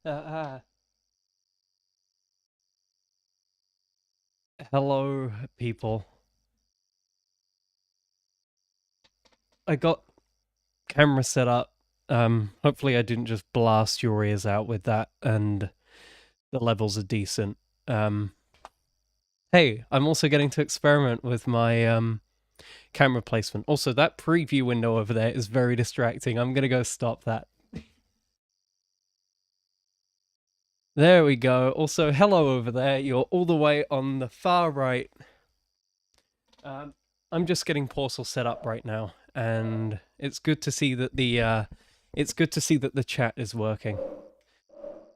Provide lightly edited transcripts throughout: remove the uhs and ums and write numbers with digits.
Uh, Hello, people. I got camera set up. Hopefully I didn't just blast your ears out with that, and the levels are decent. Um, hey, I'm also getting to experiment with my camera placement. Also, that preview window over there is very distracting. I'm gonna go stop that. There we go. Also, hello over there. You're all the way on the far right. I'm just getting Portal set up right now, and it's good to see that the chat is working.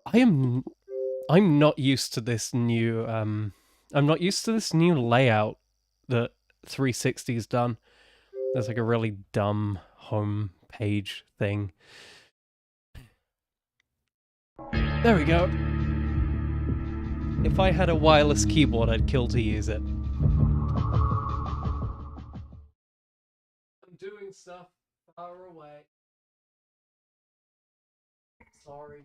I'm not used to this new layout that 360's done. There's like a really dumb home page thing. There we go. If I had a wireless keyboard, I'd kill to use it. I'm doing stuff far away. Sorry.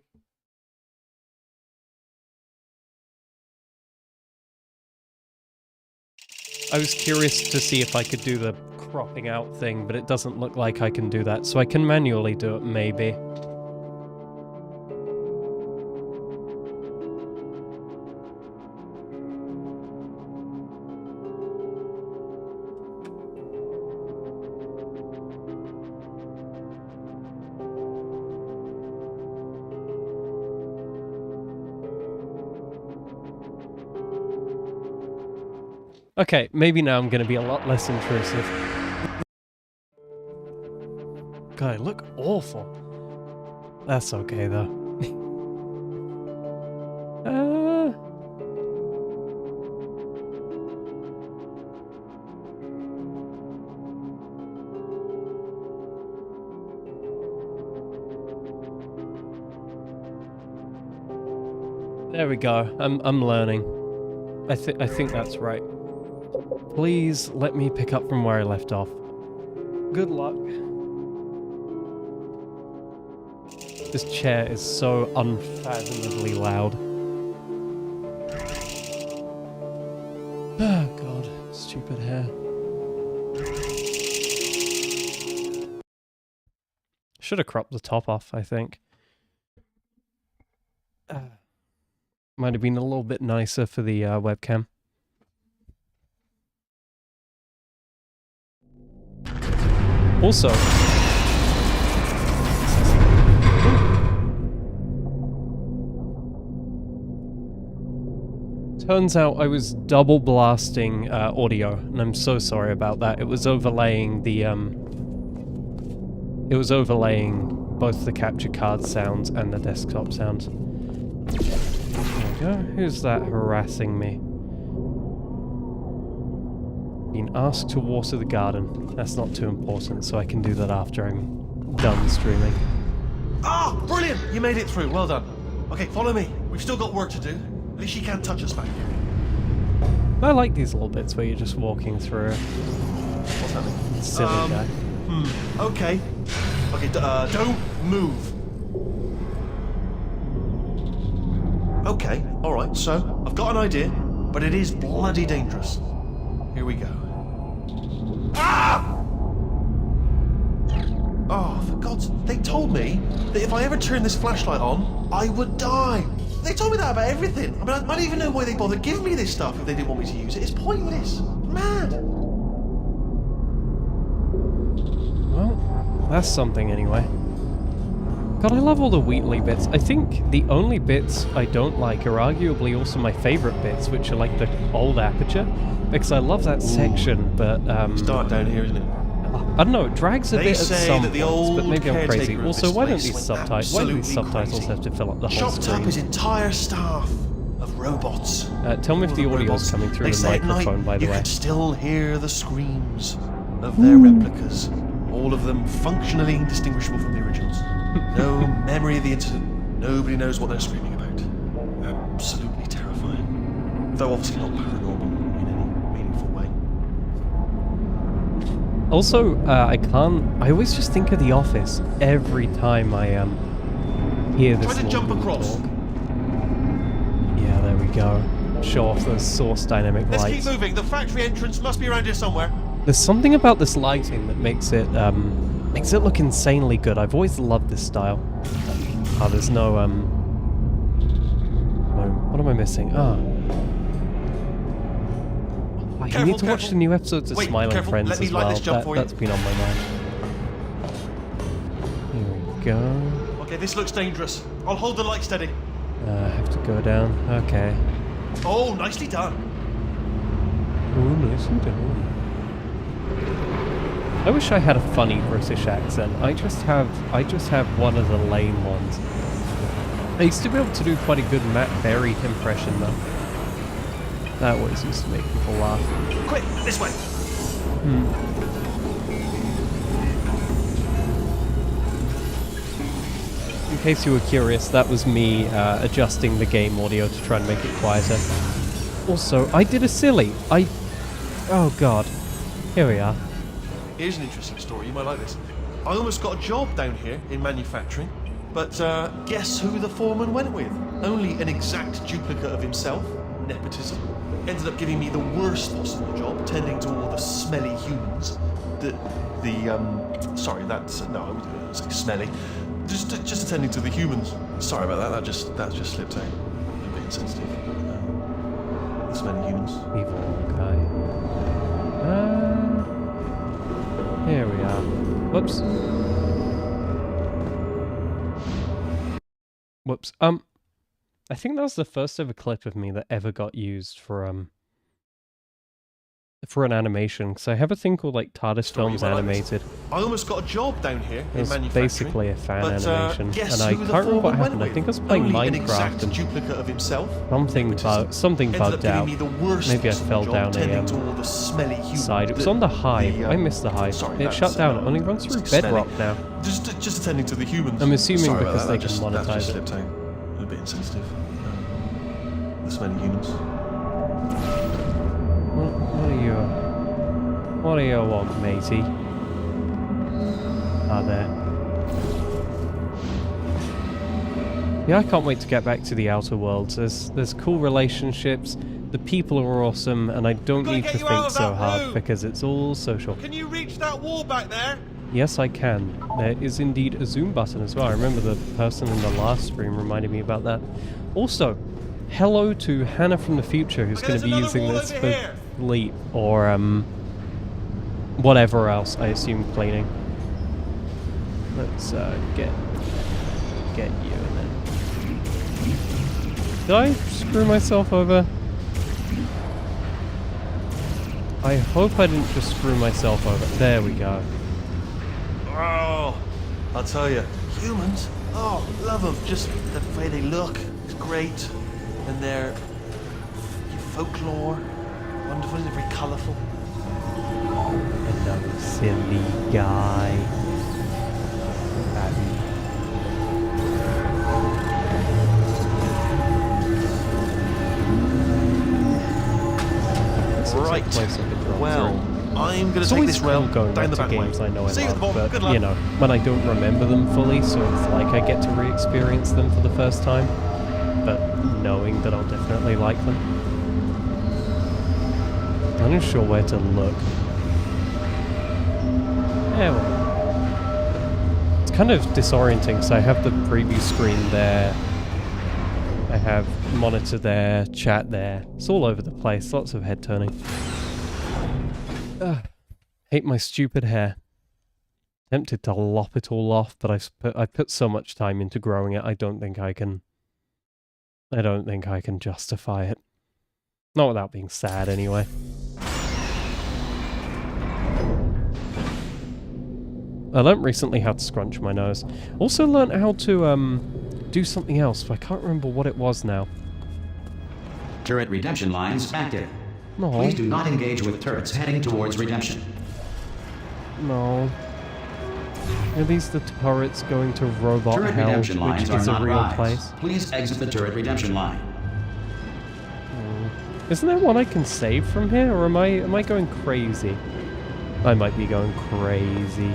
I was curious to see if I could do the cropping out thing, but it doesn't look like I can do that, so I can manually do it, maybe. Okay, maybe now I'm going to be a lot less intrusive. God, I look awful. That's okay, though. There we go. I'm learning. I think that's right. Please let me pick up from where I left off. Good luck. This chair is so unfathomably loud. Oh god, stupid hair. Should have cropped the top off, I think. Might have been a little bit nicer for the webcam. Also, turns out I was double blasting audio, and I'm so sorry about that. It was overlaying the both the capture card sounds and the desktop sounds. There we go. Who's that harassing me? Been asked to water the garden. That's not too important, so I can do that after I'm done streaming. Ah, brilliant! You made it through. Well done. Okay, follow me. We've still got work to do. At least you can't touch us back here. I like these little bits where you're just walking through. What's happening? Silly guy. Okay. Okay, don't move. Okay, alright, so I've got an idea, but it is bloody dangerous. Here we go. Ah! Oh, for God's sake, they told me that if I ever turn this flashlight on, I would die. They told me that about everything. I mean, I don't even know why they bothered giving me this stuff if they didn't want me to use it. It's pointless. Mad. Well, that's something anyway. God, I love all the Wheatley bits. I think the only bits I don't like are arguably also my favourite bits, which are like the old aperture, because I love that section, but It's dark down here, isn't it? I don't know, it drags a bit at some that the points, old but maybe I'm crazy. caretaker of Also, this why don't place these went subtitles? Why do these absolutely subtitles crazy. have to fill up the whole Chopped up his screen? entire staff of robots. Tell me if All the audio's robots. coming through They the say at microphone, night, by the you way. could still hear the screams of their replicas. All of them functionally indistinguishable from the originals. No memory of the incident. Nobody knows what they're screaming about. Absolutely terrifying. Though obviously not paranormal in any meaningful way. Also, I always just think of The Office every time I hear this Try to jump little across. talk. Yeah, there we go. Show off those source dynamic Let's lights. keep moving. The factory entrance must be around here somewhere. There's something about this lighting that makes it look insanely good. I've always loved this style. Oh, there's no what am I missing? I need to watch the new episodes of Wait, Smiling careful. Friends Let me as light well. this jump for you. That's been on my mind. Here we go. Okay, this looks dangerous. I'll hold the light steady. I have to go down. Okay. Oh, nicely done. Oh, nicely done. I wish I had a funny British accent. I just have one of the lame ones. I used to be able to do quite a good Matt Berry impression though. That always used to make people laugh. Quick, this way. In case you were curious, that was me adjusting the game audio to try and make it quieter. Also, I did a silly. Oh god. Here we are. Here's an interesting story. You might like this. I almost got a job down here in manufacturing, but guess who the foreman went with? Only an exact duplicate of himself. Nepotism. Ended up giving me the worst possible job, tending to all the smelly humans. Sorry, that's no, I wouldn't say smelly. Just attending to the humans. Sorry about that. That just slipped out. A bit insensitive. The smelly humans. Evil guy. Here we are. Whoops. Whoops. I think that was the first ever clip of me that ever got used for an animation, because I have a thing called like TARDIS Films Animated. I almost got a job down here in It's manufacturing. basically a fan but, animation, guess and I who the can't remember what foreman happened. went I think I was with? playing Only an Minecraft exact and duplicate of himself. something bugged out. Me the worst Maybe I fell job, down tending to a all the smelly humans. side. It was on the hive. I missed the hive. Sorry, It shut down. It only runs through bedrock now. Just attending to the humans. I'm assuming Sorry because about they that. can That monetize just it. slipped out. A bit insensitive. The smelly humans. What do you want, matey? Ah, there. Yeah, I can't wait to get back to the Outer Worlds. There's cool relationships, the people are awesome, and I don't need to think so hard because it's all social. Can you reach that wall back there? Yes, I can. There is indeed a zoom button as well. I remember the person in the last stream reminded me about that. Also, hello to Hannah from the future, who's going to be using this for Leap or whatever else, I assume cleaning. Let's get you and then. Did I screw myself over? I hope I didn't just screw myself over. There we go. Oh, I'll tell you, humans. Oh, love them. Just the way they look is great, and their folklore, wonderful. They're very colourful. Another silly guy. Right. Well, I'm going to take this rail going down back the to back games way. I know I See you at the love, bottom. but Good luck. you know, when I don't remember them fully, so it's like I get to re-experience them for the first time, but knowing that I'll definitely like them. I'm not sure where to look. Yeah, well, it's kind of disorienting, so I have the preview screen there. I have monitor there, chat there. It's all over the place, lots of head turning. Hate my stupid hair. Tempted to lop it all off, but I put so much time into growing it. I don't think I can justify it. Not without being sad, anyway. I learnt recently how to scrunch my nose. Also learnt how to do something else, but I can't remember what it was now. Turret redemption lines active. No. Please do not engage with turrets heading towards redemption. No. Are these the turrets going to Robot Turret Hell, redemption which lines is are a not real rise. place? Please exit the turret redemption line. Isn't there one I can save from here, or am I going crazy? I might be going crazy.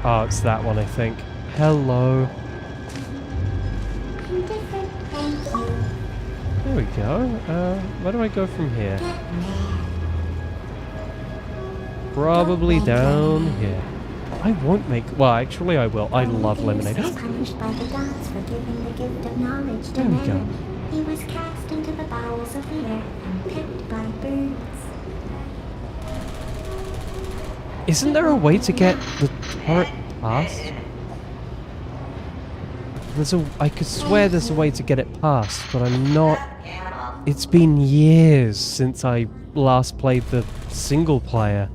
Oh, it's that one, I think. Hello. There we go. Where do I go from here? Probably down here. I won't make... Well, actually I will. I love lemonade. He was punished by the gods for giving the gift of knowledge to There we go. man. He was cast into the bowels of the earth and picked by birds. Isn't there a way to get the turret past? I could swear there's a way to get it past, but I'm not... It's been years since I last played the single player.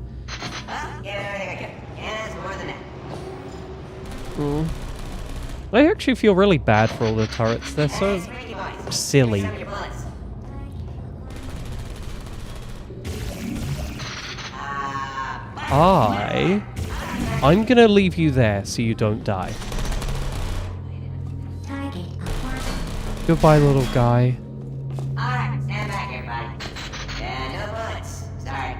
I actually feel really bad for all the turrets. They're so silly. I'm gonna leave you there so you don't die. Target acquired. Goodbye, little guy. Alright, stand back here, buddy. Yeah, no bullets. Sorry.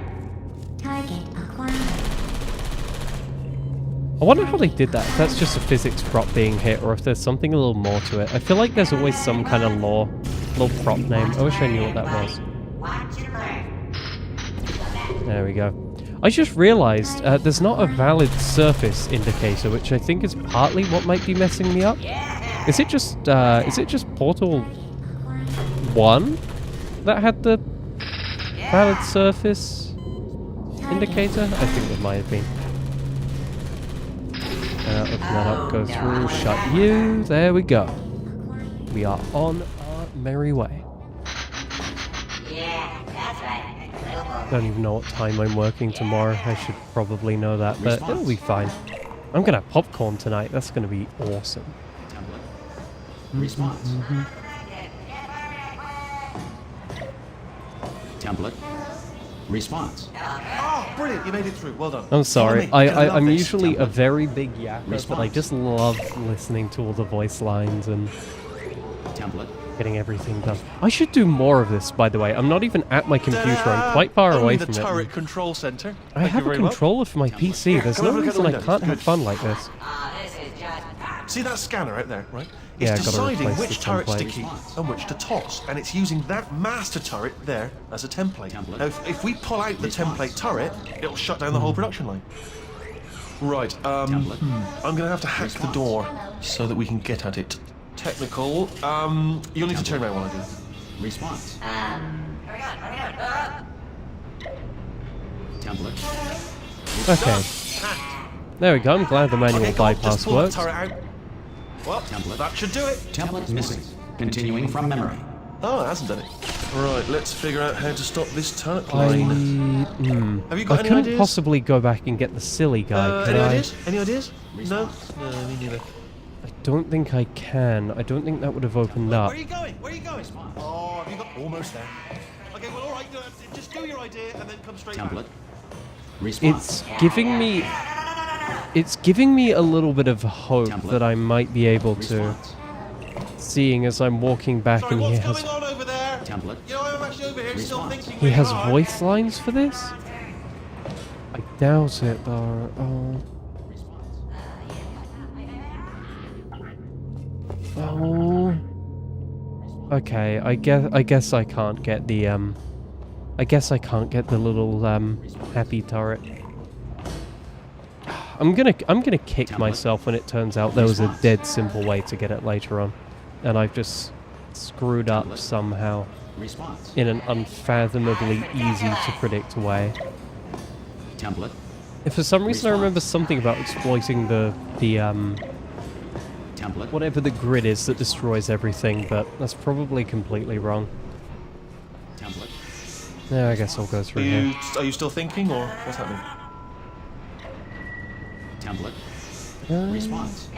Target acquired. I wonder how they did that. If that's just a physics prop being hit, or if there's something a little more to it. I feel like there's always some kind of little prop name. I wish I knew what that was. Watch and learn. There we go. I just realized there's not a valid surface indicator, which I think is partly what might be messing me up. Is it just Portal 1 that had the valid surface indicator? I think it might have been. Open that up, go through, shut you. There we go. We are on our merry way. Yeah, that's right. Little bull. Don't even know what time I'm working tomorrow. I should probably know that, but it'll be fine. I'm gonna have popcorn tonight. That's gonna be awesome. Template. Response. Template. Response. Oh, brilliant! You made it through. Well done. I'm sorry. Follow me. You're gonna love I'm this. usually a very big yapper, but I Response. just love listening to all the voice lines and Template. getting everything done. I should do more of this, by the way. I'm not even at my computer. I'm quite far Only away the from turret it. control center. I have a controller for my PC. There's Come no over, look at reason the I windows. can't have Good. fun like this. This is just... See that scanner out there, right? Yeah, It's I've gotta deciding replace which the turrets to template. keep and which to toss, and it's using that master turret there as a template. Now, if we pull out the template turret, it'll shut down the whole production line. Right, Template. I'm gonna have to hack the door so that we can get at it. Technical, you'll need to turn around while I do it. Response. Hurry on. Template. Okay. There we go. I'm glad the manual Okay, go on, bypass just pull works. the turret out. Well, Template. that should do it. Template missing. Continuing from memory. Oh, it hasn't done it. Right, let's figure out how to stop this turret I, line. Have you got I any couldn't ideas? possibly go back and get the silly guy, could Any I? ideas? Any ideas? No? No, me neither. I don't think I can. I don't think that would have opened up. Where are you going? Where are you going? Oh, have you got almost there? Okay, well, all right. Just do your idea and then come straight Template. back. Response. It's giving me a little bit of hope Template. that I might be able to, Response. seeing as I'm walking back Sorry, and he what's has going on over there? Template. You know, I'm actually over here still Response. thinking. he really has hard. voice lines for this. I doubt it though. Oh. Oh. Okay, I guess I can't get the I guess I can't get the little happy turret. I'm gonna kick Template. myself when it turns out there was a Response. dead simple way to get it later on, and I've just screwed up Template. somehow Response. in an unfathomably easy to predict way. Template. If for some reason I Response. remember something about exploiting the Template. whatever the grid is that destroys everything, but that's probably completely wrong. Template. Yeah, I guess I'll go through here. Are you still thinking, or what's happening? Template. Response.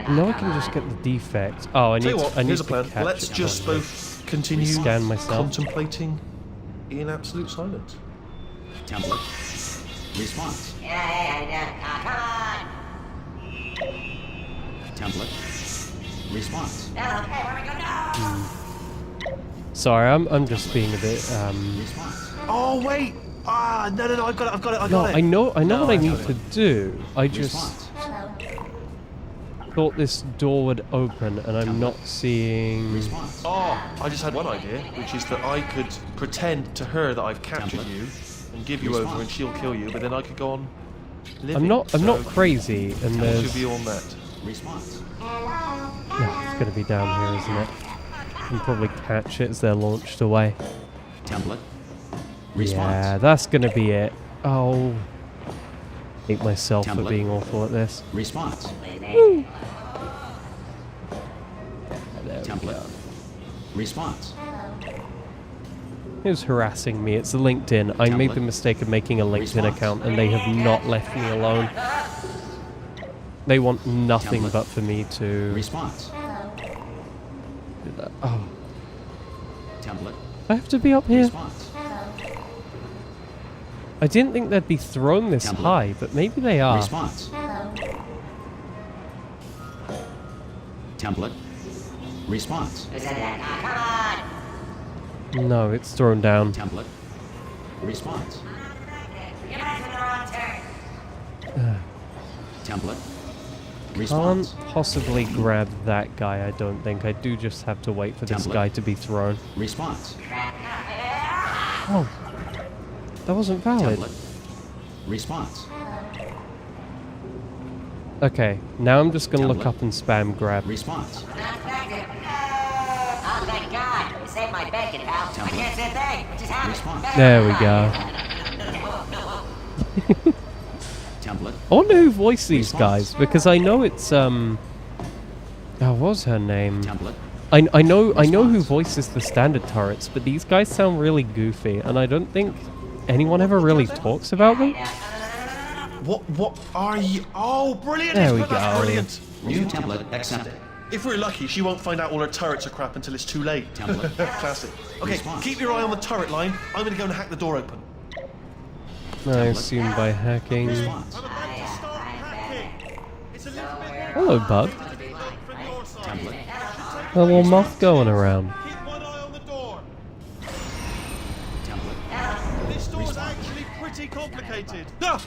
No, I can just get the defect. Oh, I Tell need you what, I need here's a to plan. catch Let's it just first. both continue Scan myself. contemplating in absolute silence. Template. Response. Come on. Template. Response. Okay, where we go now? Sorry, I'm just being a bit Response. Oh wait! No, I've got it. No, I know No, what I I need got to it. do. I just Response. thought this door would open, and I'm not seeing... Response. Oh, I just had one idea, which is that I could pretend to her that I've captured Template. you and give you over and she'll kill you, but then I could go on living. I'm not So, crazy, and what's there's... your view on that? Response. No, it's going to be down here, isn't it? You can probably catch it as they're launched away. Template. Yeah, Response. that's going to be it. Oh. Hate myself for Template. being awful at this. Response. There we Template. go. Response. Who's harassing me? It's LinkedIn. I made the Template. mistake of making a LinkedIn Response. account, and they have not left me alone. They want nothing Template. but for me to Response. do that. Oh, Template. I have to be up here. Response. I didn't think they'd be thrown this Template. high, but maybe they are. Response. Template. Response. Who said that? Ah, come on! No, it's thrown down. Template. Response. You're back to the wrong turn. Template. Can't Response. possibly grab that guy, I don't think. I do just have to wait for this Template. guy to be thrown. Response. Oh, that wasn't valid. Template. Response. Okay, now I'm just gonna look Template. up and spam grab. Response. Oh, thank God. You saved my bacon, pal. I can't say a thing. What just happened? Response. There we go. Template. I wonder who voiced these Response. guys, because I know it's oh, what was her name? Template. I know who Response. voices the standard turrets, but these guys sound really goofy, and I don't think anyone ever really talks about them. What are you? Oh, brilliant! There we That's go. brilliant. New template accepted. If we're lucky, she won't find out all her turrets are crap until it's too late. Template. Classic. Okay, Response. keep your eye on the turret line. I'm going to go and hack the door open. I assume by hacking. Response. Hello, bug. Template. A little moth going around. Keep one eye on the door. Template. This door's actually pretty complicated. Ah!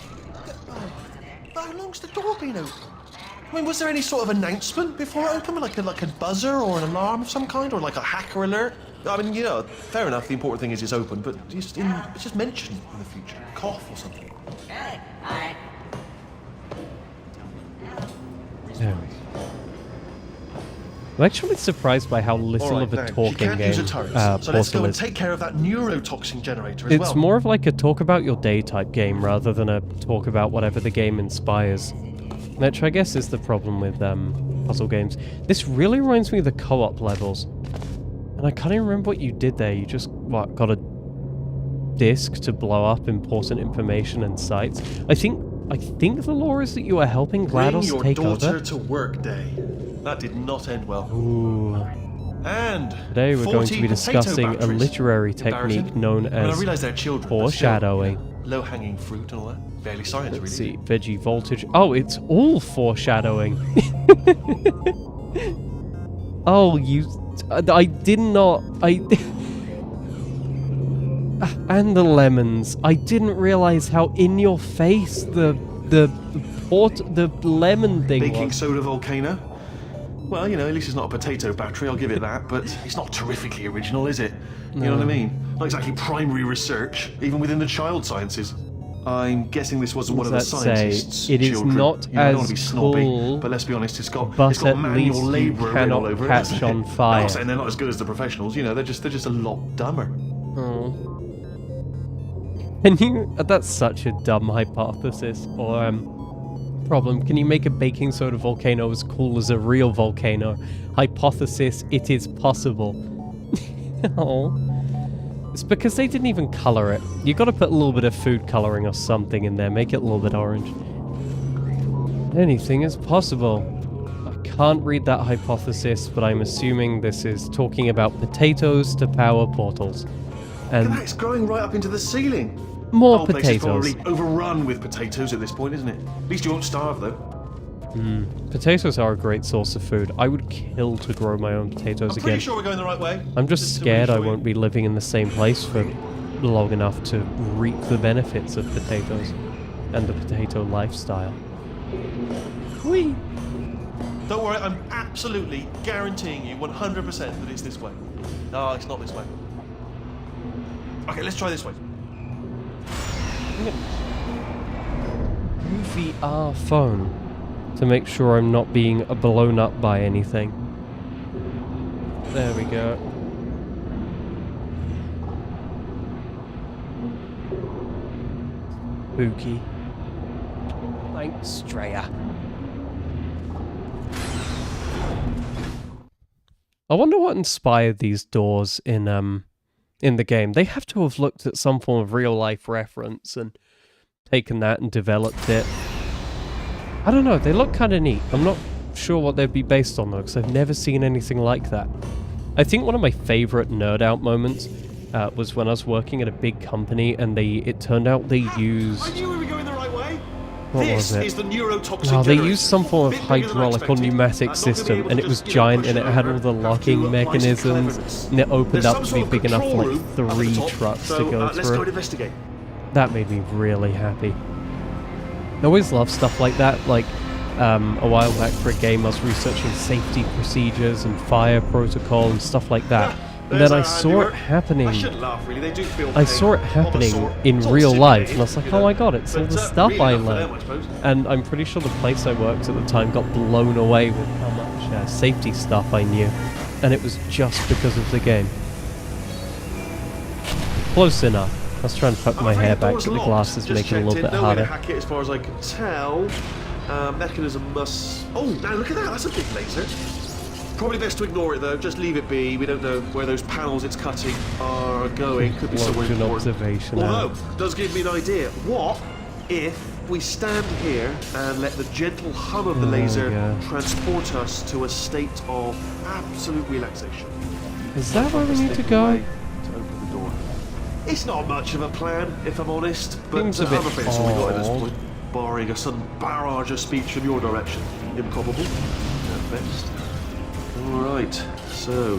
How long's the door been open? I mean, was there any sort of announcement before it opened, like a buzzer or an alarm of some kind, or like a hacker alert? I mean, you know, fair enough. The important thing is it's open, but just mention it in the future, cough or something. Alright. There we go. I'm actually surprised by how little All right, of a now, she talking can't game use a turret, so let's go Portal and is. take care of that neurotoxin generator as It's well. more of like a talk about your day type game rather than a talk about whatever the game inspires. Which I guess is the problem with puzzle games. This really reminds me of the co-op levels. And I can't even remember what you did there. You just, what, got a disc to blow up important information and sites. I think the lore is that you are helping Bring GLaDOS your take daughter over. to work day. That did not end well. Ooh. And Today we're going to 40 be potato discussing a batteries. literary technique Embarrassing. known I mean, I as realise they're children. but still, foreshadowing. Low-hanging fruit and all that. Barely science, Let's really. see, veggie voltage. Oh, it's all foreshadowing. Oh, I did not. And the lemons. I didn't realize how in your face the lemon thing Baking was. soda volcano. Well, you know, at least it's not a potato battery, I'll give it that, but it's not terrifically original, is it? You know what I mean? Not exactly primary research, even within the child sciences. I'm guessing this wasn't one of the What does that say? scientists' It is children. not You know, I don't want as to be snobby, cool, but let's be honest, it's got but at manual least you labour written cannot all over it. catch hasn't on it? fire. I'm not saying they're not as good as the professionals, you know, they're just a lot dumber. Oh. Can you? That's such a dumb hypothesis or problem. Can you make a baking soda volcano as cool as a real volcano? Hypothesis: it is possible. Oh. It's because they didn't even color it. You got to put a little bit of food coloring or something in there. Make it a little bit orange. Anything is possible. I can't read that hypothesis, but I'm assuming this is talking about potatoes to power portals. Look And at that, it's growing right up into the ceiling. more The whole place is potatoes. probably overrun with potatoes at this point, isn't it? At least you won't starve, though. Potatoes are a great source of food. I would kill to grow my own potatoes I'm pretty again. sure we're going the right way. I'm just to scared I reassure you. won't be living in the same place for long enough to reap the benefits of potatoes and the potato lifestyle. Whee! Don't worry, I'm absolutely guaranteeing you 100% that it's this way. No, it's not this way. Okay, let's try this way. VR phone to make sure I'm not being blown up by anything. There we go. Spooky. Thanks, Drea. I wonder what inspired these doors in the game. They have to have looked at some form of real life reference and taken that and developed it. I don't know, they look kind of neat. I'm not sure what they'd be based on though, because I've never seen anything like that. I think one of my favorite nerd out moments was when I was working at a big company and it turned out they used... I knew we were going the right way. What This was it? is the neurotoxic No, they generator. used some form of Bit bigger than I hydraulic or expected. pneumatic Not gonna be system, able and to it was just, giant, push and it had over. all the Have locking to apply some mechanisms, cleverness. and it opened There's up some to sort be of big enough for control like room up at the 3 top, trucks so, to go let's go through. and investigate. That made me really happy. I always love stuff like that. Like a while back for a game, I was researching safety procedures and fire protocol and stuff like that. And then I saw it happening. I shouldn't laugh, really. They do feel I saw it pain of a happening sort. in It's all real life, simulated, and I was like, you oh know. my god, it's all But, the stuff really I not for them, I learned. suppose. And I'm pretty sure the place I worked at the time got blown away with how much safety stuff I knew. And it was just because of the game. Close enough. I was trying to tuck my hair back, but the glasses make it a little bit No way to harder. hack it as far as I can tell. Mechanism must... Oh, now look at that. That's a big laser. Probably best to ignore it, though. Just leave it be. We don't know where those panels it's cutting are going. Could be somewhere Launch an important. observation Although, out. does give me an idea. What if we stand here and let the gentle hum of the laser yeah. transport us to a state of absolute relaxation? Is that where we need to Sneak go? away to open the door. It's not much of a plan, if I'm honest, but Seems a bit I'm afraid it's all we got at this odd. point, barring a sudden barrage of speech from your direction. Improbable, at best. Alright, so,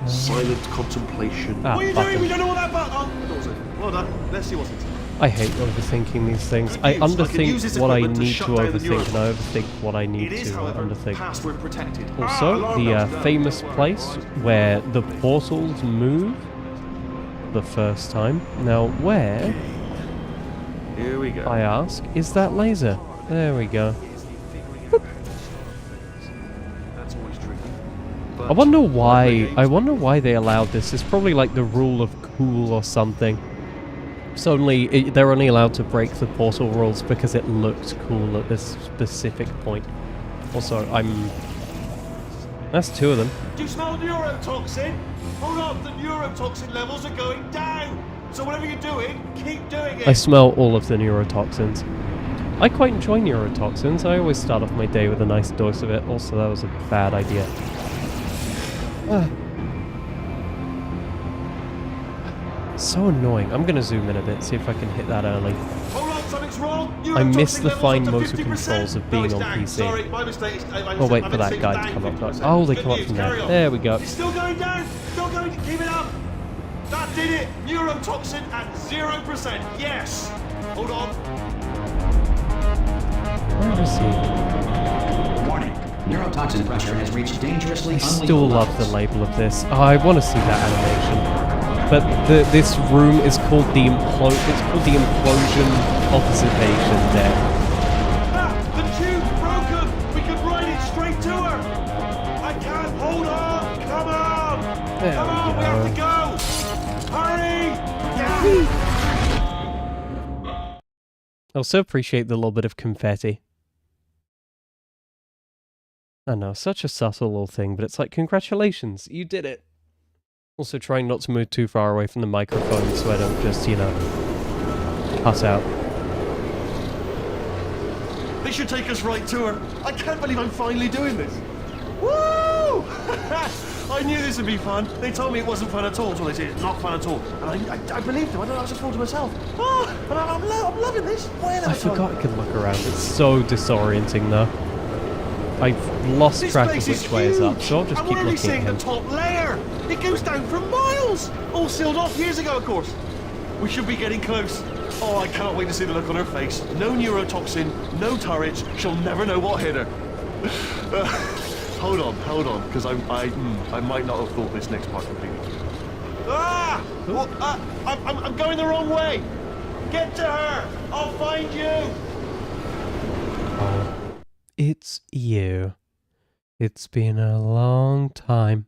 silent contemplation. Ah, what are you button. doing? We don't know what that button... Oh, the door's open. Well done. Let's see what's inside. I hate overthinking these things. I Good news. I can use this underthink what I equipment to need to shut down the overthink, and I overthink what I need It is, to however, underthink. password protected. Also, alarm the bells, no, famous don't worry. place where the portals move the first time. Now, where, Here we go. I ask, is that laser? There we go. That's always tricky. I wonder why they allowed this. It's probably like the rule of cool or something. They're only allowed to break the portal rules because it looked cool at this specific point. Also, that's 2 of them. Do you smell neurotoxin? Hold on, the neurotoxin levels are going down. So whatever you're doing, keep doing it. I smell all of the neurotoxins. I quite enjoy neurotoxins. I always start off my day with a nice dose of it. Also, that was a bad idea. So annoying. I'm gonna zoom in a bit, see if I can hit that early. Hold on, something's wrong. I miss Neurotoxin the levels fine up to motor 50%. controls of No, being it's on down. PC. Sorry, my mistake. We'll wait for that guy to come up. Oh, they come up from there. There we go. It's still going down. Still going. Keep it up. That did it. Neurotoxin at 0%. Yes. Hold on. Where is he? Warning. Neurotoxin pressure has reached dangerously I unlethal still love the levels. label of this. Oh, I want to see that animation. But this room is called the implosion observation deck. Ah, the tube's broken. We can ride it straight to her. I can't. Hold on. Come on. There Come we on. We go. have to go. Hurry. Yeah. I also appreciate the little bit of confetti. I know, such a subtle little thing, but it's like, congratulations, you did it. Also trying not to move too far away from the microphone so I don't just, cut out. They should take us right to her. I can't believe I'm finally doing this. Woo! I knew this would be fun. They told me it wasn't fun at all. So they said it's not fun at all. And I believed them. I don't know, I was just thought to myself. Oh, and I'm loving this. I forgot I could look around. It's so disorienting though. I've lost This track of place is which way is up, huge. so I'll just And keep we're only looking at seeing him. the top layer. It goes down for miles. All sealed off years ago, of course. We should be getting close. Oh, I cannot wait to see the look on her face. No neurotoxin, no turrets. She'll never know what hit her. Hold on, because I might not have thought this next part completely through. Ah! Well, I'm going the wrong way. Get to her. I'll find you. Oh, it's you. It's been a long time.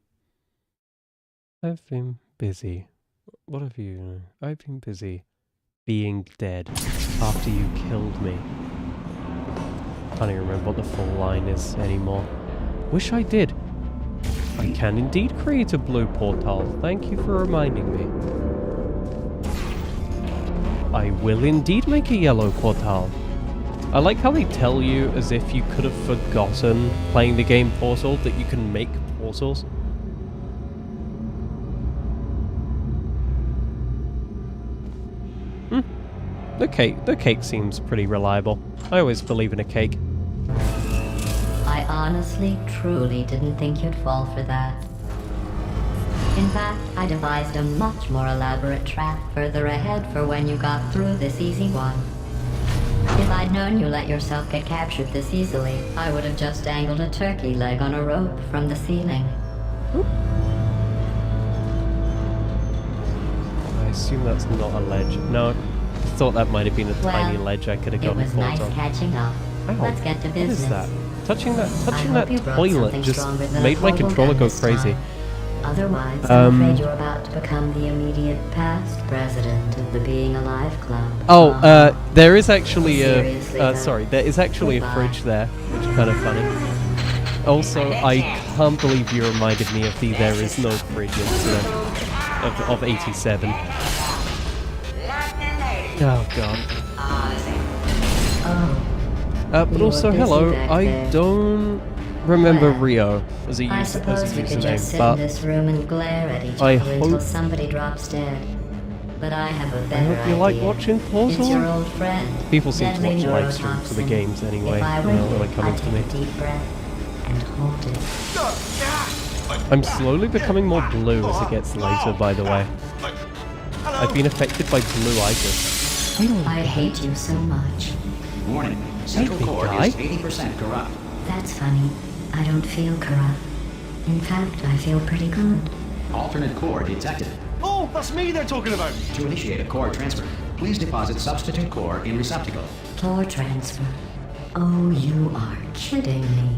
I've been busy. What have you... I've been busy being dead after you killed me. Can't even remember what the full line is anymore. Wish I did. I can indeed create a blue portal. Thank you for reminding me. I will indeed make a yellow portal. I like how they tell you as if you could have forgotten playing the game Portal that you can make portals. The cake seems pretty reliable. I always believe in a cake. I honestly, truly didn't think you'd fall for that. In fact, I devised a much more elaborate trap further ahead for when you got through this easy one. If I'd known you let yourself get captured this easily, I would have just dangled a turkey leg on a rope from the ceiling. I assume that's not a ledge. No, I thought that might have been a tiny ledge I could have It gotten was caught nice on. catching up. Ow, Let's get to what business. is that? Touching that hope you brought toilet something just stronger than a made my portal controller gun go this crazy. time. Otherwise, I'm afraid you're about to become the immediate past president of the Being Alive Club. Oh, there is actually Seriously, though. sorry, there is actually a Goodbye. fridge there, which is kind of funny. Also, I can't believe you reminded me of the There Is No Fridge incident of 87. Oh, God. Oh, But You were also, busy hello, back I there. don't remember Well, Rio as a I suppose we could just username, sit in but this room and glare at each I other until hope- somebody drops dead. But I have a I better hope you like idea. watching It's your Portal. old friend. People seem to deadly watch live streams for the neurotoxin. games anyway, If I were when you, they come I'd into take me. a deep breath and hold it. I'm slowly becoming more blue as it gets later, by the way. I've been affected by blue itis. I hate you so much. Warning. Central big core guy. is 80% corrupt. That's funny. I don't feel corrupt. In fact, I feel pretty good. Alternate core detected. Oh, that's me they're talking about. To initiate a core transfer, please deposit substitute core in receptacle. Core transfer. Oh, you are kidding me.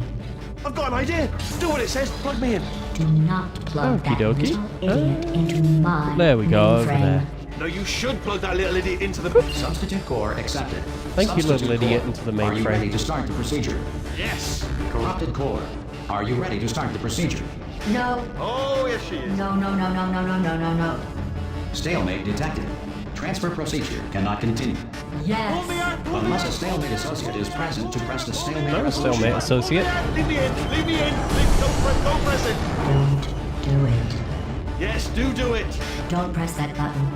I've got an idea. Do what it says. Plug me in. Do not plug that Okie little dokie. idiot into my There we go, over mainframe. there. No, you should plug that little idiot into the... Substitute core accepted. Thank you, little Substitute idiot, core. into the Are you mainframe. ready to start the procedure? Yes. Corrupted core. Are you ready to start the procedure? No, Oh, yes, she is. no, no, no, no, no, no, no, no, no. Stalemate detected. Transfer procedure cannot continue. Yes. Unless a stalemate associate is present to press the stalemate I'm a resolution stalemate button. associate. Leave me in. Leave me in. Don't press it. Don't do it. Yes, do it. Don't press that button.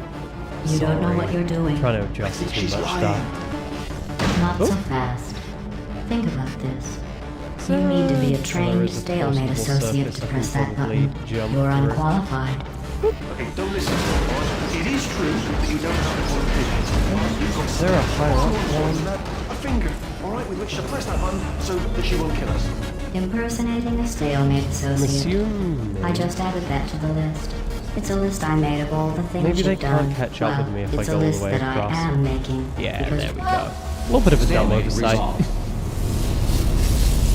You don't know what you're doing. Trying to adjust think too she's much lying. stuff. Not Oh. so fast. Think about this. You need to be a There trained is a stalemate possible associate surface to I press can that probably button. jump You're through. unqualified. Okay, don't listen to me. It is true that you don't have the qualifications. You've got Is there a higher up one? a finger, all right, with which to press that button so that she won't kill us. Impersonating a stalemate I'm associate. assuming... I just added that to the list. It's a list I made of all the things Maybe they you've done. can't catch up well, with me if I it's go a all the list way that across. I am making. Yeah, because there we go. A little bit of a dumb Stalemate oversight. resolved.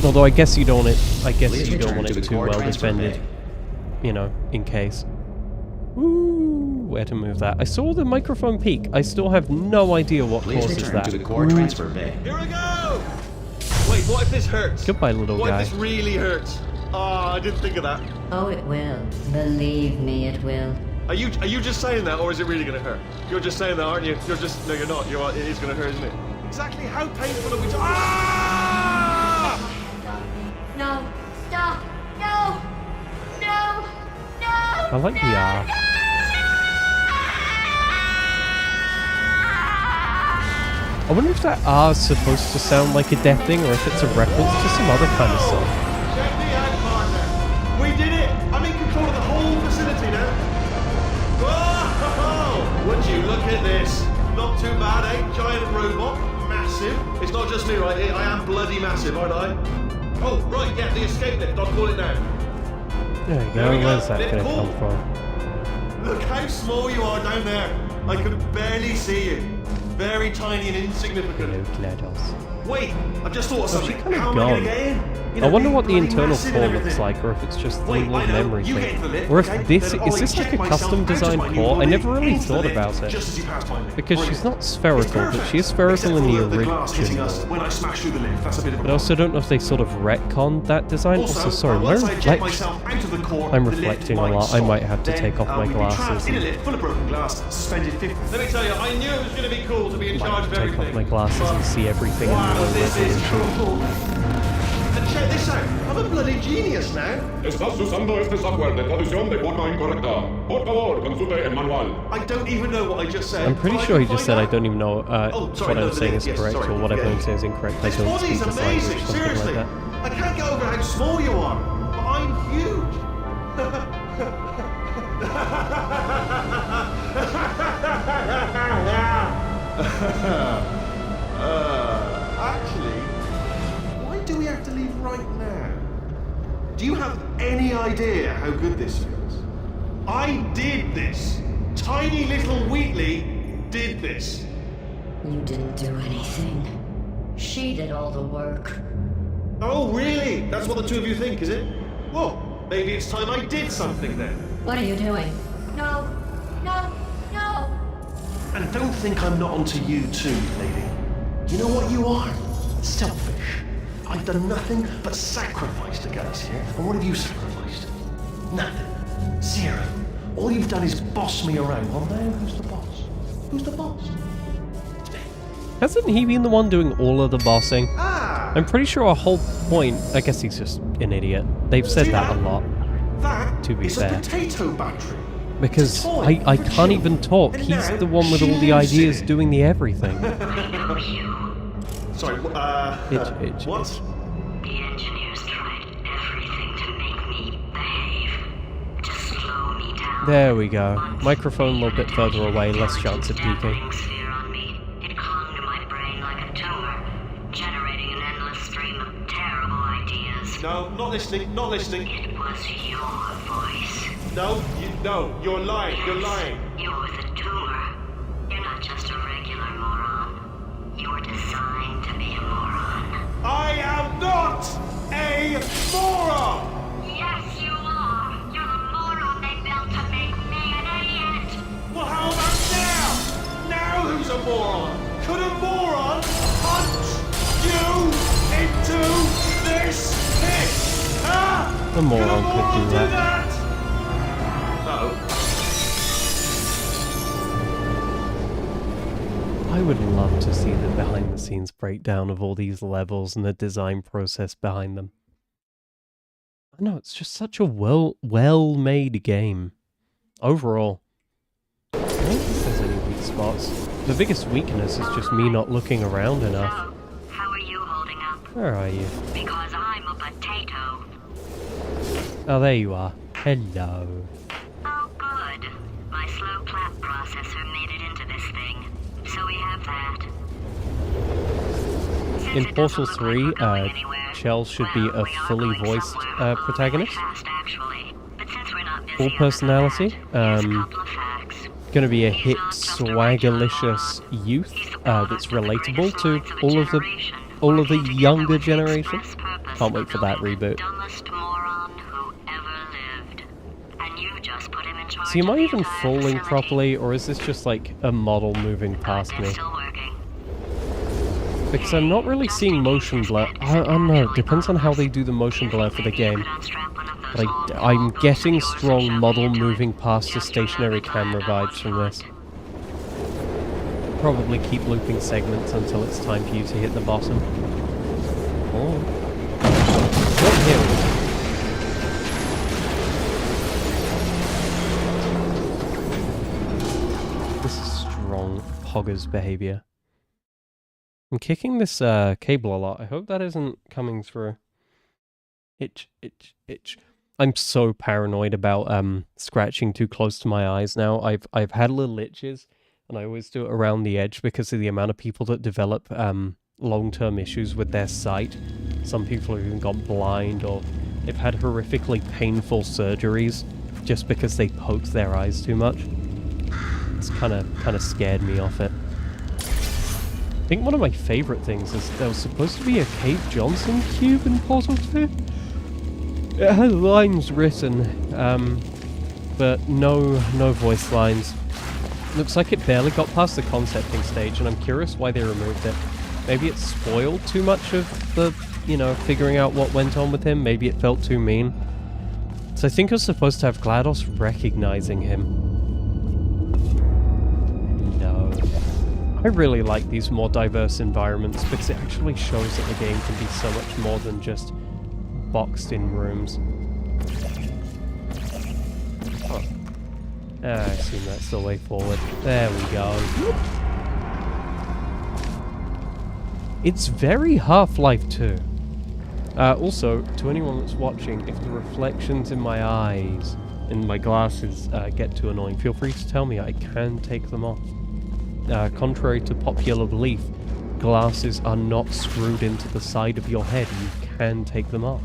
Although I guess you don't want it. I guess Please you don't return want to it the too core well transfer defended. bay. You know, in case. Ooh, where to move that? I saw the microphone peak. I still have no idea what Please causes return that. to the core transfer bay. Here we go! Wait, what if this hurts? Goodbye, little What guy. if this really hurts? Oh, I didn't think of that. Oh, it will. Believe me, it will. Are you just saying that, or is it really gonna hurt? You're just saying that, aren't you? You're just... No, you're not. It is gonna hurt, isn't it? Exactly how painful are we Ah! No! Stop! No! No! No! I like the R. I wonder if that R is supposed to sound like a death thing, or if it's a reference to some other kind of song. Check me out, partner. We did it! I'm in control of the whole facility now. Whoa! Would you look at this? Not too bad, eh? Giant robot. Massive. It's not just me, right? I am bloody massive, aren't I? Oh, right, yeah, the escape lift. I'll call it now. There we There go. we go. Where's that Lift going to pull. come from? Look how small you are down there. I could barely see you. Very tiny and insignificant. Hello, GLaDOS. Wait, I just thought of Oh, something. she kinda How am I gone. gonna get in? You I know, wonder being what the bloody internal massive core and looks everything. like, or if it's just the Wait, little I know. memory You get thing. into the lift, Or if okay? this Then is I'll this like a inject myself custom out of designed my new core? I body never really into the thought lift about it. Just as you pass by me. Because she's Brilliant. not spherical, It's but perfect, she is spherical in except the for glass hitting us original. when I smash through the lift. That's a bit of a But I also don't know if they sort of retconned that design. Also, sorry, my once I eject reflection. myself out of the core, I'm the lift reflecting a might lot. I stop. might have to Then, take off my we'd be trapped glasses. in a lift full of broken glass, suspended 50. Let me tell you, I knew it was going to be cool to be in Might charge have of to take everything. off my glasses But and see everything in wow, low this is resolution. cool. And check this out. I'm a bloody genius now. Estás usando este software de traducción de forma incorrecta. Por favor, consulte el manual. I don't even know what I just said. I'm pretty but I sure he can just find said I out. don't even know Oh, sorry, what no, I'm the saying lift, is yes, correct, sorry, or whatever yeah. I'm saying is incorrect. I This don't body's speak this language, amazing, something like seriously. that. I can't get over how small you are, but I'm huge. Actually, why do we have to leave right now? Do you have any idea how good this feels? I did this. Tiny little Wheatley did this. You didn't do anything. She did all the work. Oh, really? That's what the two of you think, is it? Well, maybe it's time I did something then. What are you doing? No, no, no! And don't think I'm not onto you too, lady. You know what you are? Selfish. I've done nothing but sacrifice to get us here. And what have you sacrificed? Nothing. Zero. All you've done is boss me around. Well, now who's the boss? Who's the boss? It's me. Hasn't he been the one doing all of the bossing? Ah! I'm pretty sure a whole point. I guess he's just an idiot. They've said See that a that? lot. That To be is fair. a potato battery. Because It's a toy I for can't children. even talk. And He's now the one with she all the lives in ideas it. doing the everything. Sorry, Itch. what? The engineers tried everything to make me behave, to slow me down. There we go. Microphone a little bit further away, less chance of peeking. Dampening sphere on me. It clung to my brain like a tumor, generating an endless stream of terrible ideas. No, not listening, not listening. It was your voice. No, you're lying, you're lying. You're the tumor. You're not just a regular moron. You're designed to be a moron. I am not a moron! Yes, you are. You're the moron they built to make me an idiot. Well, how about now? Now who's a moron? Could a moron punch you into this pit? Huh? A moron could a could moron do that. No. I would love to see the behind the scenes breakdown of all these levels and the design process behind them. I know, it's just such a well-made game. Overall. I don't think there's any weak spots. The biggest weakness is just me not looking around enough. So, how are you holding up? Where are you? Because I'm a potato. Oh, there you are. Hello. Oh, good. My slow clap processor made it into this thing. So we have that. Since In it Portal doesn't look 3, like we're going anywhere, Chell should be well, a we are fully going voiced somewhere protagonist. really fast, actually. But since we're not busy Full enough for personality. that, here's a couple of facts. Gonna be a He's hip, not just a regular swaggerlicious moron. youth He's the that's product of the relatable greatest to minds of a all of the generation, all of the working together younger with the generation. express purpose Can't wait of for that building the reboot. dumbest moron who ever lived. And you just put him in charge So am of I the even entire falling facility. properly, or is this just like a model moving past They're me? still working. Because I'm not really seeing motion blur. I don't know, it depends on how they do the motion blur for the game. But I'm getting strong model moving past the stationary camera vibes from this. Probably keep looping segments until it's time for you to hit the bottom. Oh. Not here. This is strong Pogger's behavior. I'm kicking this cable a lot. I hope that isn't coming through. Itch. I'm so paranoid about scratching too close to my eyes now. I've had little itches, and I always do it around the edge because of the amount of people that develop long-term issues with their sight. Some people have even gone blind, or they've had horrifically painful surgeries just because they poked their eyes too much. It's kind of scared me off it. I think one of my favorite things is there was supposed to be a Cave Johnson cube in Portal 2. It had lines written, but no voice lines. Looks like it barely got past the concepting stage, and I'm curious why they removed it. Maybe it spoiled too much of the, figuring out what went on with him. Maybe it felt too mean. So I think I was supposed to have GLaDOS recognizing him. No. I really like these more diverse environments because it actually shows that the game can be so much more than just boxed in rooms. Oh. I assume that's the way forward. There we go. It's very Half-Life 2. Also, to anyone that's watching, if the reflections in my eyes, in my glasses, get too annoying, feel free to tell me. I can take them off. Contrary to popular belief, glasses are not screwed into the side of your head. You can take them off.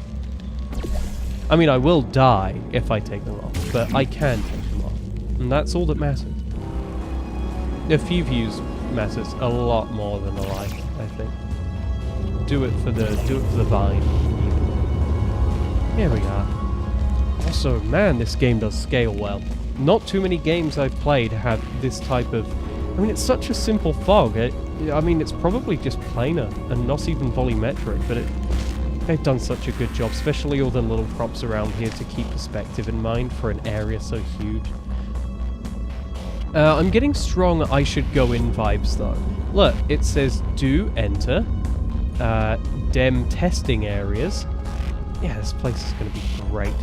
I mean, I will die if I take them off, but I can take them off. And that's all that matters. A few views matters a lot more than a like, I think. Do it for the vine. Here we are. Also, man, this game does scale well. Not too many games I've played have this type of... I mean, it's such a simple fog. I mean, it's probably just planar and not even volumetric, but they've done such a good job, especially all the little props around here to keep perspective in mind for an area so huge. I'm getting strong I should go in vibes, though. Look, it says do enter dem testing areas. Yeah, this place is going to be great.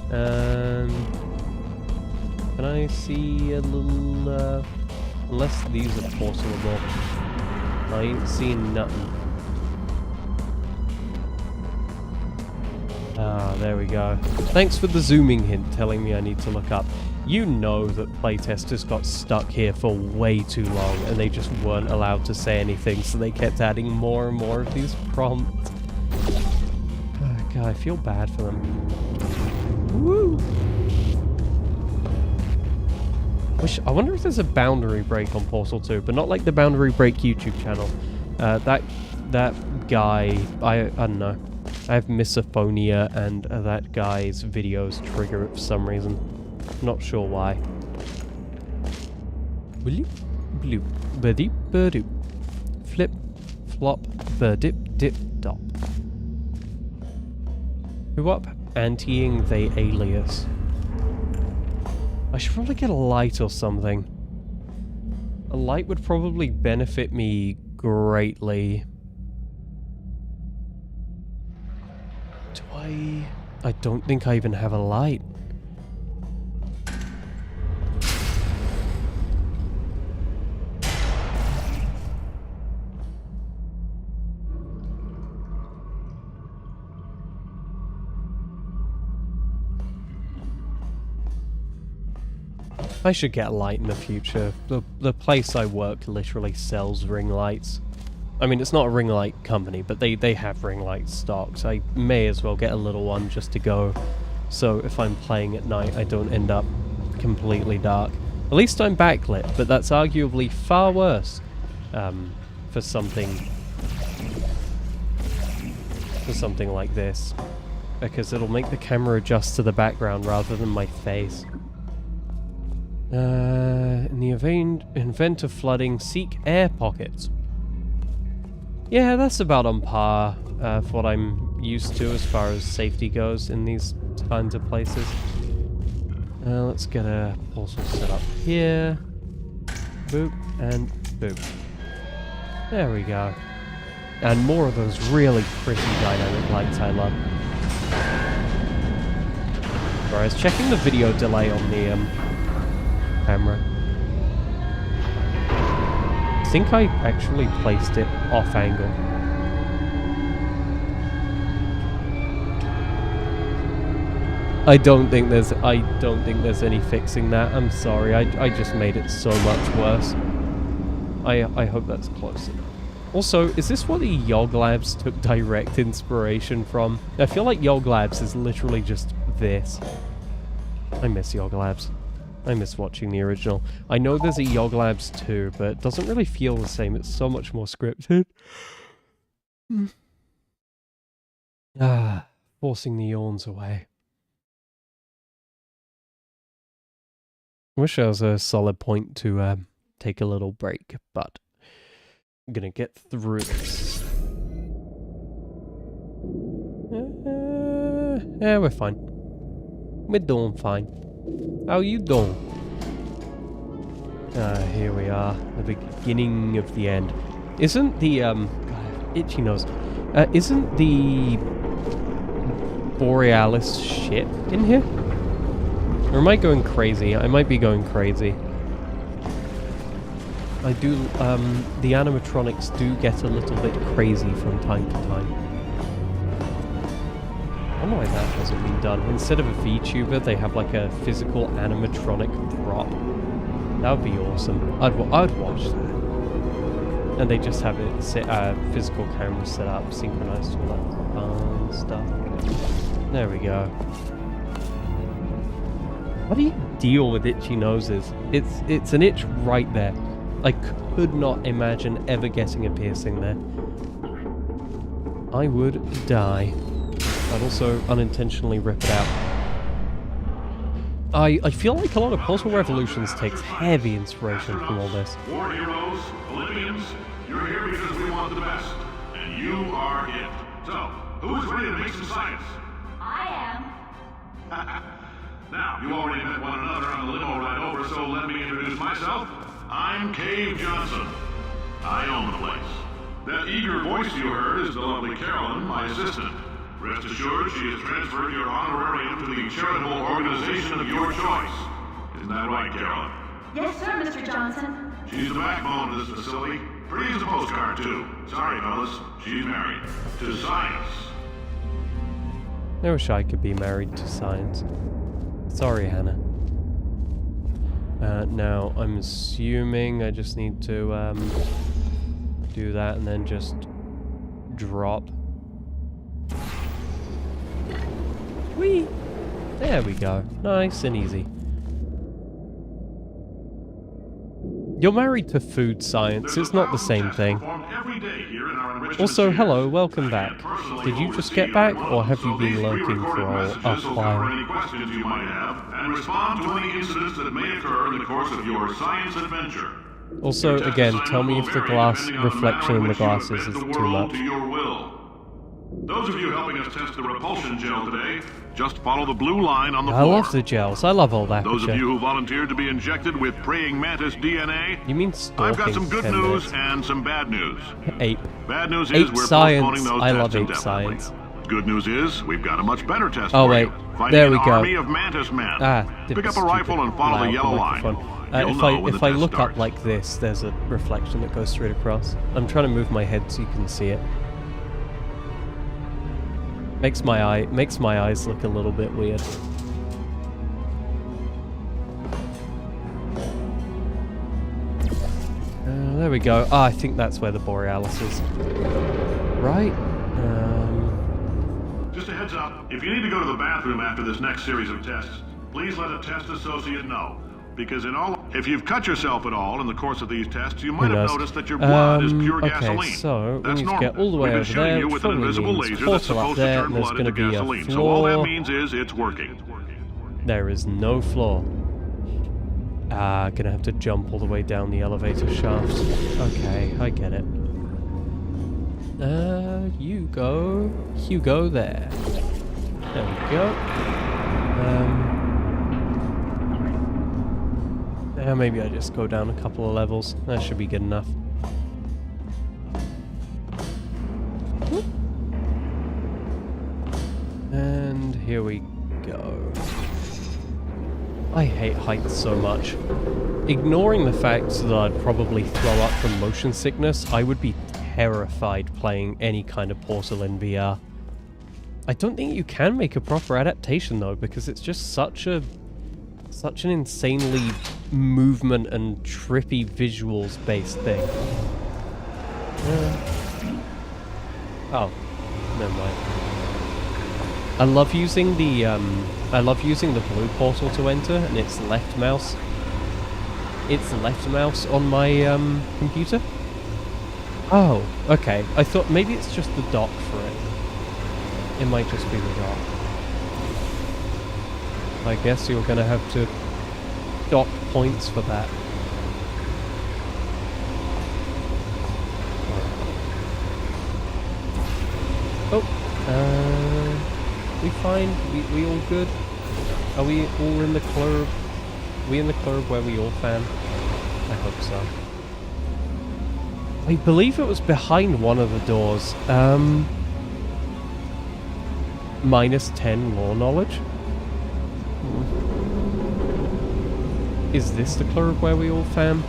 Can I see a little... unless these are portable. I ain't seeing nothing. Ah, there we go. Thanks for the zooming hint telling me I need to look up. You know that playtesters got stuck here for way too long and they just weren't allowed to say anything, so they kept adding more and more of these prompts. Oh, God, I feel bad for them. Woo! I wonder if there's a boundary break on Portal 2, but not like the Boundary Break YouTube channel. That guy, I don't know. I have misophonia, and that guy's videos trigger it for some reason. Not sure why. Bloop, bloop, ba-deep, ba-doop. Flip, flop, ba-dip, dip, dop. Who up? Anteing they alias. I should probably get a light or something. A light would probably benefit me greatly. Do I... I don't think I even have a light. I should get a light in the future. The place I work literally sells ring lights. I mean, it's not a ring light company, but they have ring light stocks. I may as well get a little one just to go, so if I'm playing at night, I don't end up completely dark. At least I'm backlit, but that's arguably far worse for something like this, because it'll make the camera adjust to the background rather than my face. In the event of flooding, seek air pockets. Yeah, that's about on par for what I'm used to as far as safety goes in these kinds of places. Let's get a portal set up here. Boop, and boop. There we go. And more of those really pretty dynamic lights I love. Sorry, I was checking the video delay on the camera. I think I actually placed it off angle. I don't think there's any fixing that. I'm sorry. I just made it so much worse. I hope that's close enough. Also, is this what the Yog Labs took direct inspiration from? I feel like Yog Labs is literally just this. I miss Yog Labs. I miss watching the original. I know there's a Yog Labs 2, but it doesn't really feel the same. It's so much more scripted. Forcing the yawns away. I wish there was a solid point to take a little break, but I'm gonna get through this. Yeah, we're fine. We're doing fine. How you doing? Here we are. The beginning of the end. Isn't the, itchy nose. Isn't the Borealis ship in here? Or am I going crazy? I might be going crazy. I do, the animatronics do get a little bit crazy from time to time. I don't know why that hasn't been done. Instead of a VTuber, they have like a physical animatronic prop. That would be awesome. I'd watch that. And they just have it physical camera set up, synchronized to all that fun stuff. There we go. How do you deal with itchy noses? It's an itch right there. I could not imagine ever getting a piercing there. I would die. I'd also unintentionally rip it out. I feel like a lot of Portal Revolutions takes heavy inspiration from all this. War heroes, Olympians, you're here because we want the best, and you are it. So, who's ready to make some science? I am. Now, you already met one another on the limo ride over, so let me introduce myself. I'm Cave Johnson. I own the place. That eager voice you heard is the lovely Carolyn, my assistant. Rest assured, she has transferred your honorarium to the charitable organization of your choice. Isn't that right, Carolyn? Yes, sir, Mr. Johnson. She's the backbone of this facility. Pretty as a postcard, too. Sorry, fellas. She's married. To science. I wish I could be married to science. Sorry, Hannah. Now, I'm assuming I just need to do that and then just drop. Whee! There we go. Nice and easy. You're married to food science. It's not the same thing. Also, hello, welcome back. Did you just get back, or have you been lurking for a while? Any questions you might have, and respond to any incidents that may occur in the course of your science adventure. Also, again, tell me if the glass reflection in the glasses is too much. Those of you helping us test the repulsion gel today, just follow the blue line on the floor. I love the gels. I love all that. Those of you who volunteered to be injected with praying mantis DNA, you mean stalking? I've got some good news and some bad news. Ape. Bad news is we're science. postponing those I tests love ape indefinitely. science. Good news is we've got a much better test Oh for wait, you. Fighting there we an go. army of mantis men. Pick up a rifle and follow the yellow line. If I look up like this, there's a reflection that goes straight across. I'm trying to move my head so you can see it. Makes my eyes look a little bit weird. There we go. I think that's where the Borealis is. Right? Just a heads up, if you need to go to the bathroom after this next series of tests, please let a test associate know. Because if you've cut yourself at all in the course of these tests, you might have noticed that your blood is pure gasoline. Okay, so that's we need to normal. get all the way over there. You with an invisible laser that's supposed to turn blood into gasoline. So all that means is it's working. There is no floor. Gonna have to jump all the way down the elevator shaft. Okay, I get it. You go there. There we go. Maybe I just go down a couple of levels. That should be good enough. And here we go. I hate heights so much. Ignoring the fact that I'd probably throw up from motion sickness, I would be terrified playing any kind of Portal in VR. I don't think you can make a proper adaptation though, because it's just such an insanely movement and trippy visuals based thing. Oh, never mind. I love using the blue portal to enter, and it's left mouse. It's left mouse on my computer. Oh, okay. I thought maybe it's just the dock for it. It might just be the dock. I guess you're gonna have to dock points for that. Oh, we fine? We all good? Are we all in the club? We in the club where we all fan? I hope so. I believe it was behind one of the doors. Minus 10 lore knowledge. Is this the club where we all fan?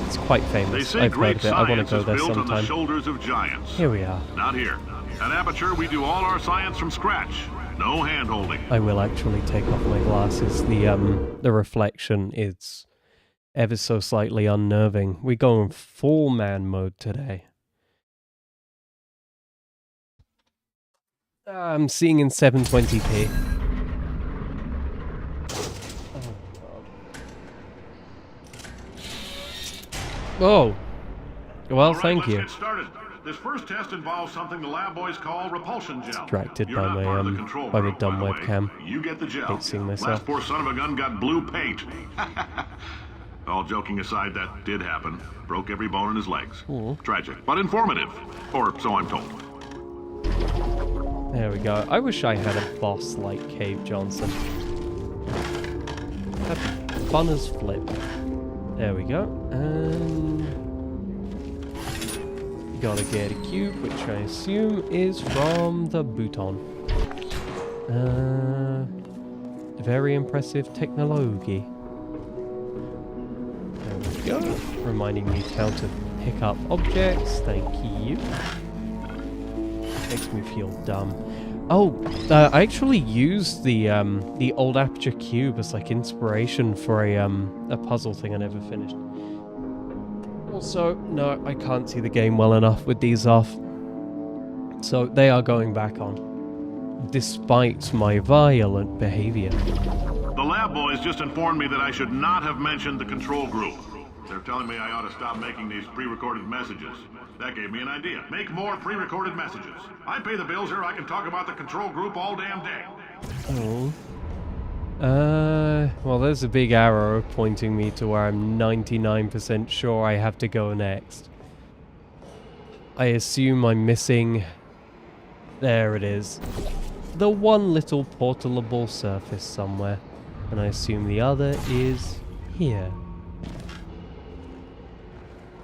It's quite famous. They say I've heard great of it. I want science to go is there built on the sometime. shoulders of giants. Here we are. Not here. At Aperture, we do all our science from scratch. No hand-holding. I will actually take off my glasses. The reflection is ever so slightly unnerving. We go in full man mode today. I'm seeing in 720p. Oh. Well, All right, thank you. Let's get started. This first test involves something the lab boys call repulsion gel. Distracted You're by not my part of the control group, dumb by the way. webcam. You get the gel. Hate seeing myself. Last poor son of a gun got blue paint. All joking aside, that did happen. Broke every bone in his legs. Tragic, but informative. Or so I'm told. There we go. I wish I had a boss like Cave Johnson. That'd be fun as flip. There we go. And gotta get a cube, which I assume is from the Bhutan. Very impressive technology. There we go. Reminding me how to pick up objects. Thank you. Makes me feel dumb. Oh, I actually used the old Aperture cube as like inspiration for a puzzle thing I never finished. Also, no, I can't see the game well enough with these off. So they are going back on, despite my violent behavior. The lab boys just informed me that I should not have mentioned the control group. They're telling me I ought to stop making these pre-recorded messages. That gave me an idea. Make more pre-recorded messages. I pay the bills here, I can talk about the control group all damn day. Oh. Well, there's a big arrow pointing me to where I'm 99% sure I have to go next. I assume I'm missing... There it is. The one little portable surface somewhere. And I assume the other is here.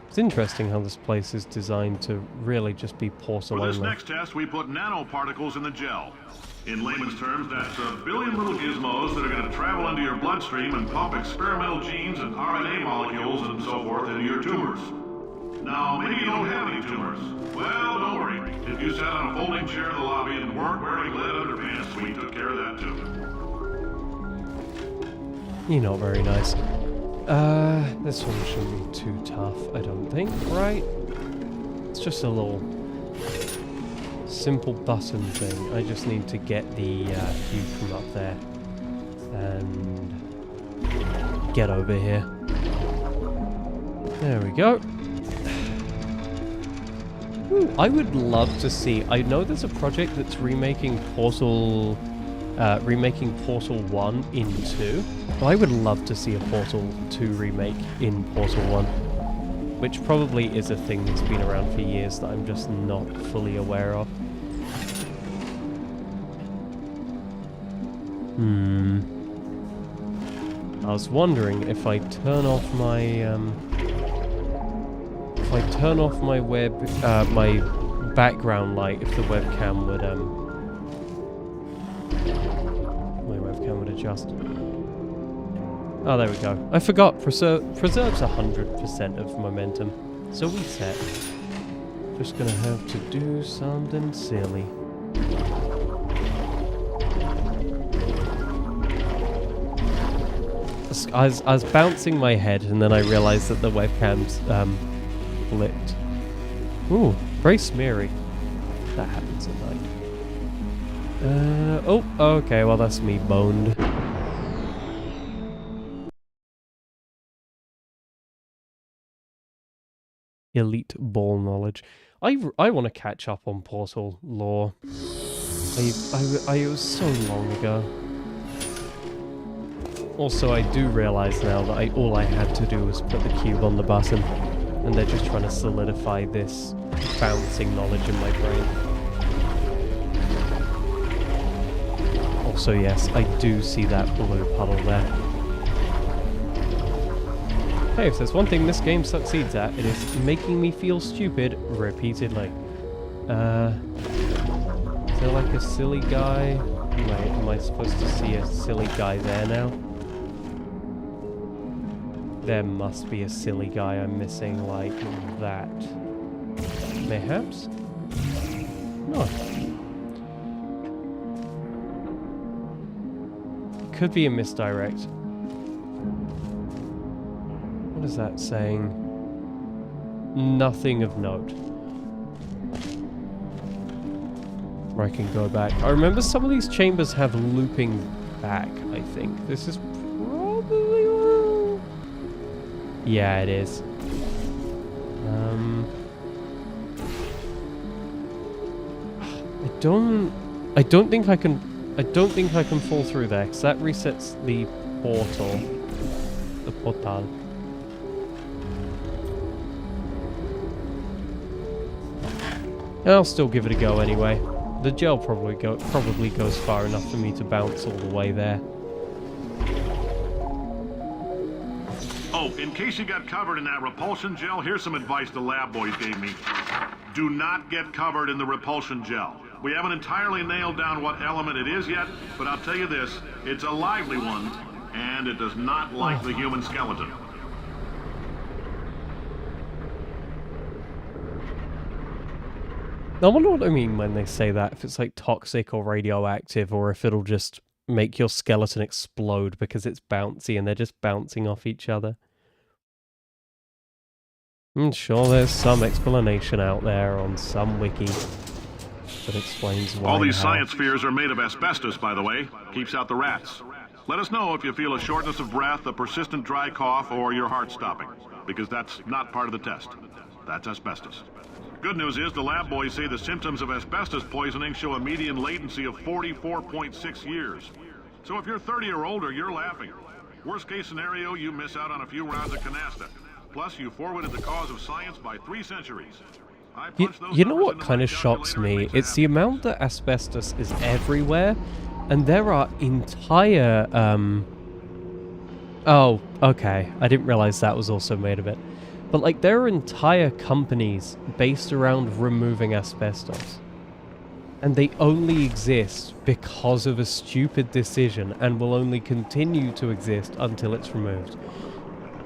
It's interesting how this place is designed to really just be portal For this only. next test, we put nanoparticles in the gel. In layman's terms, that's a billion little gizmos that are going to travel into your bloodstream and pump experimental genes and RNA molecules and so forth into your tumors. Now, maybe you don't have any tumors. Well, don't worry. If you sat on a folding chair in the lobby and weren't wearing lead underpants, we took care of that too. You're not very nice. This one shouldn't be too tough, I don't think, right? It's just a little simple button thing. I just need to get the cube from up there and get over here. There we go. Ooh, I would love to see... I know there's a project that's remaking Portal 1 in 2. Well, I would love to see a Portal 2 remake in Portal 1. Which probably is a thing that's been around for years that I'm just not fully aware of. I was wondering if I turn off my my background light, if the webcam would adjust. Oh, there we go. I forgot. Preserves 100% of momentum. So we set. Just gonna have to do something silly. I was bouncing my head, and then I realized that the webcam's flipped. Ooh, very smeary. That happens at night. Oh, okay, well that's me boned. Elite ball knowledge. I want to catch up on Portal lore. I was so long ago. Also, I do realize now that all I had to do was put the cube on the button, and they're just trying to solidify this bouncing knowledge in my brain. Also, yes, I do see that blue puddle there. Hey, if there's one thing this game succeeds at, it is making me feel stupid repeatedly. Is there like a silly guy? Wait, am I supposed to see a silly guy there now? There must be a silly guy I'm missing like that. Mayhaps? No. Could be a misdirect. What is that saying? Nothing of note. Or I can go back. I remember some of these chambers have looping back, I think. This is probably wrong. Yeah, it is. I don't think I can fall through there, because that resets the portal. The portal. I'll still give it a go anyway. The gel probably goes far enough for me to bounce all the way there. Oh, in case you got covered in that repulsion gel, here's some advice the lab boys gave me. Do not get covered in the repulsion gel. We haven't entirely nailed down what element it is yet, but I'll tell you this, it's a lively one, and it does not like the human skeleton. I wonder what I mean when they say that, if it's like toxic or radioactive, or if it'll just make your skeleton explode because it's bouncy and they're just bouncing off each other. I'm sure there's some explanation out there on some wiki that explains why. All these science spheres are made of asbestos, by the way. Keeps out the rats. Let us know if you feel a shortness of breath, a persistent dry cough, or your heart stopping, because that's not part of the test. That's asbestos. Good news is the lab boys say the symptoms of asbestos poisoning show a median latency of 44.6 years. So if you're 30 or older, you're laughing. Worst case scenario, you miss out on a few rounds of canasta. Plus, you forwarded the cause of science by 3 centuries. You know what kind of shocks me? It's the amount that asbestos is everywhere, and there are entire, Oh, okay. I didn't realize that was also made of it. But, like, there are entire companies based around removing asbestos. And they only exist because of a stupid decision, and will only continue to exist until it's removed.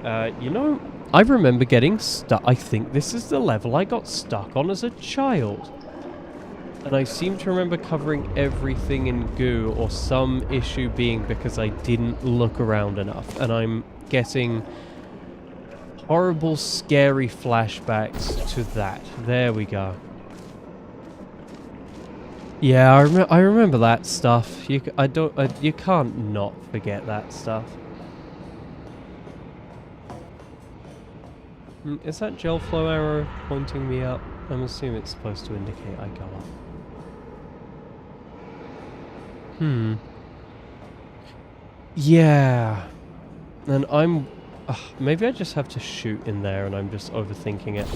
You know, I remember getting stuck. I think this is the level I got stuck on as a child. And I seem to remember covering everything in goo, or some issue being because I didn't look around enough. And I'm getting horrible, scary flashbacks to that. There we go. Yeah, I remember that stuff. You can't not forget that stuff. Is that gel flow arrow pointing me up? I'm assuming it's supposed to indicate I go up. Yeah. And I'm... maybe I just have to shoot in there and I'm just overthinking it.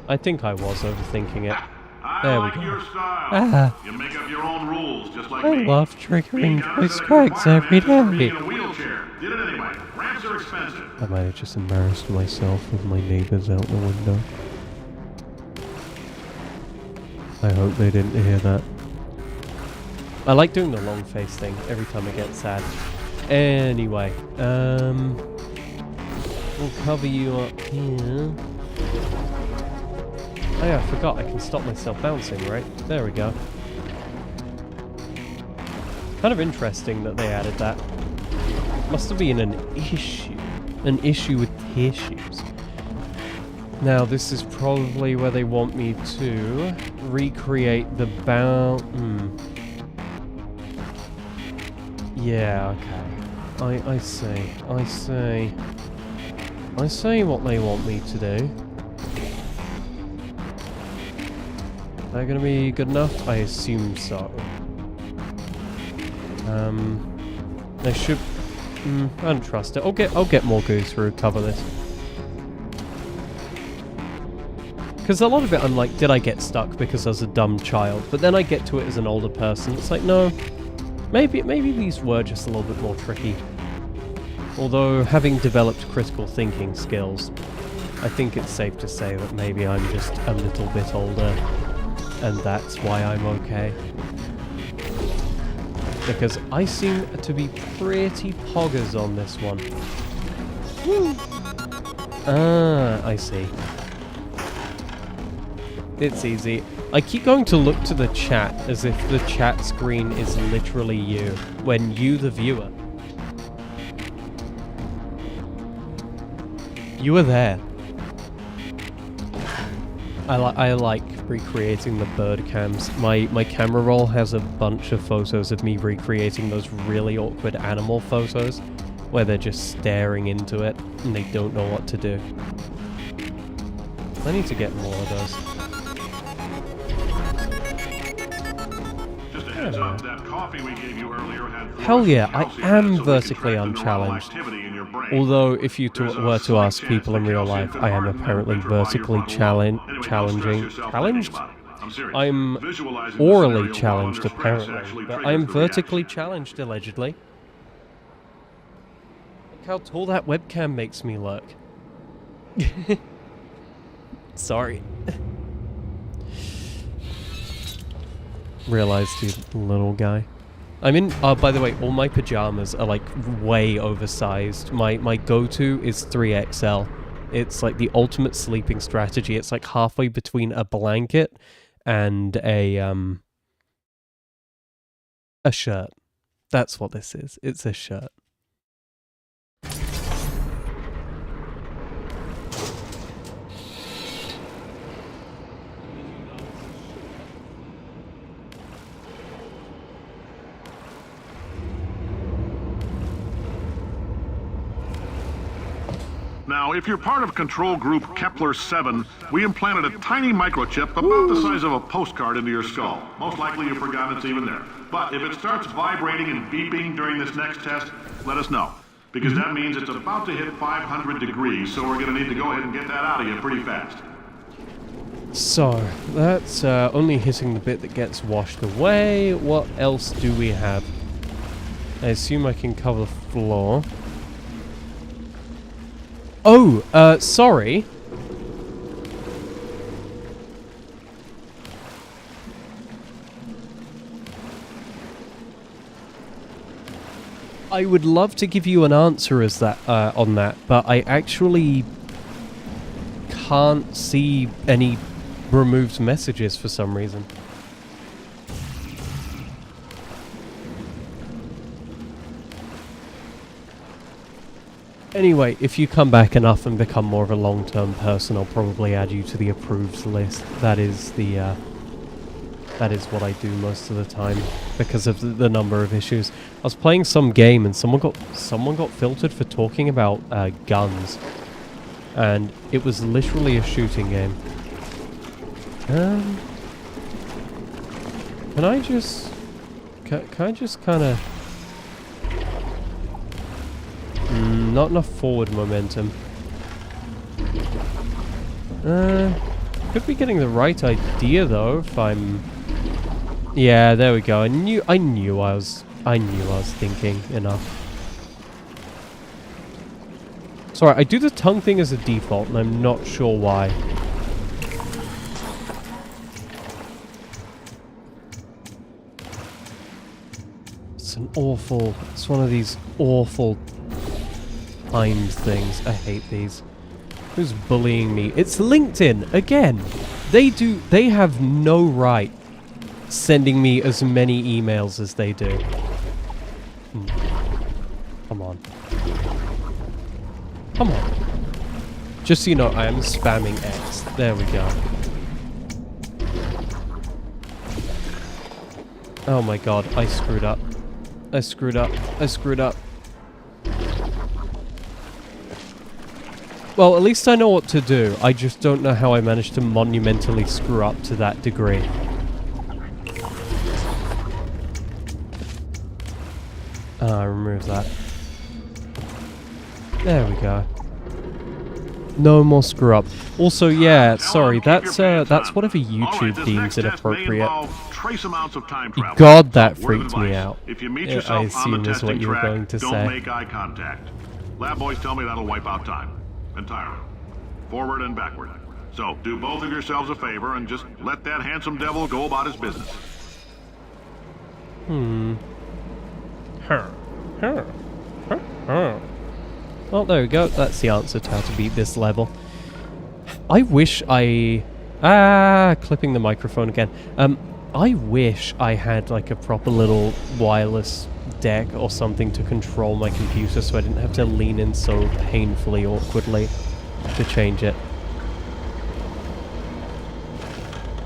I think I was overthinking it. There we go. Your style. You make up your own rules, just like me. I love triggering voice cracks every day. In a wheelchair. Did it anyway. Ramps are expensive. I might have just embarrassed myself with my neighbours out the window. I hope they didn't hear that. I like doing the long face thing every time I get sad. Anyway, we'll cover you up here. Oh yeah, I forgot I can stop myself bouncing, right? There we go. Kind of interesting that they added that. Must have been an issue. An issue with tissues. Now, this is probably where they want me to recreate the Yeah, okay. I see. I see what they want me to do. Is that gonna be good enough? I assume so. I should... I don't trust it. I'll get more goo to recover this. Because a lot of it I'm like, did I get stuck because I was a dumb child? But then I get to it as an older person. It's like, no. Maybe these were just a little bit more tricky. Although, having developed critical thinking skills, I think it's safe to say that maybe I'm just a little bit older. And that's why I'm okay. Because I seem to be pretty poggers on this one. Ah, I see. It's easy. I keep going to look to the chat as if the chat screen is literally you, when you, the viewer, you are there. I like recreating the bird cams. My camera roll has a bunch of photos of me recreating those really awkward animal photos where they're just staring into it and they don't know what to do. I need to get more of those. Just a heads up, that coffee we gave you earlier had Hell yeah, I calcium in it, am so we can vertically track the neural unchallenged. activity in your brain. Although, if you There's a were to slight ask chance people in the real calcium life, could I am harden and apparently petrify your vertically frontal lobe. Anyway, don't stress challenging. yourself Challenged? thinking about it. I'm serious. I'm Visualizing the orally scenario while challenged, under stress apparently. actually But triggers I'm the vertically reaction. challenged, allegedly. Look how tall that webcam makes me look. Sorry. Realized you little guy. I'm in, by the way, all my pajamas are like way oversized. My go-to is 3XL. It's like the ultimate sleeping strategy. It's like halfway between a blanket and a shirt. That's what this is. It's a shirt. Now, if you're part of Control Group Kepler-7, we implanted a tiny microchip about the size of a postcard into your skull. Most likely you've forgotten it's even there. But if it starts vibrating and beeping during this next test, let us know. Because that means it's about to hit 500 degrees, so we're going to need to go ahead and get that out of you pretty fast. So, that's only hitting the bit that gets washed away. What else do we have? I assume I can cover the floor. Oh, sorry. I would love to give you an answer as that on that, but I actually can't see any removed messages for some reason. Anyway, if you come back enough and become more of a long-term person, I'll probably add you to the approved list. That is the, that is what I do most of the time because of the number of issues. I was playing some game and someone got filtered for talking about guns, and it was literally a shooting game. Can I just kind of? Not enough forward momentum. Could be getting the right idea though if I'm. Yeah, there we go. I knew I was thinking enough. Sorry, I do the tongue thing as a default, and I'm not sure why. It's one of these awful timed things. I hate these. Who's bullying me? It's LinkedIn again. They have no right sending me as many emails as they do. Come on. Come on. Just so you know, I am spamming X. There we go. Oh my god, I screwed up. I screwed up. I screwed up. Well, at least I know what to do. I just don't know how I managed to monumentally screw up to that degree. Remove that. There we go. No more screw up. Also, yeah, sorry, that's whatever YouTube deems inappropriate. God, that freaked me out. If you meet Yeah, yourself I on assume the is what testing you were track, going to don't say. make eye contact. Lab boys tell me that'll wipe out time. Entirely. Forward and backward. So, do both of yourselves a favor and just let that handsome devil go about his business. Well, there we go. That's the answer to how to beat this level. I wish I... clipping the microphone again. I wish I had like a proper little wireless deck or something to control my computer so I didn't have to lean in so painfully awkwardly to change it.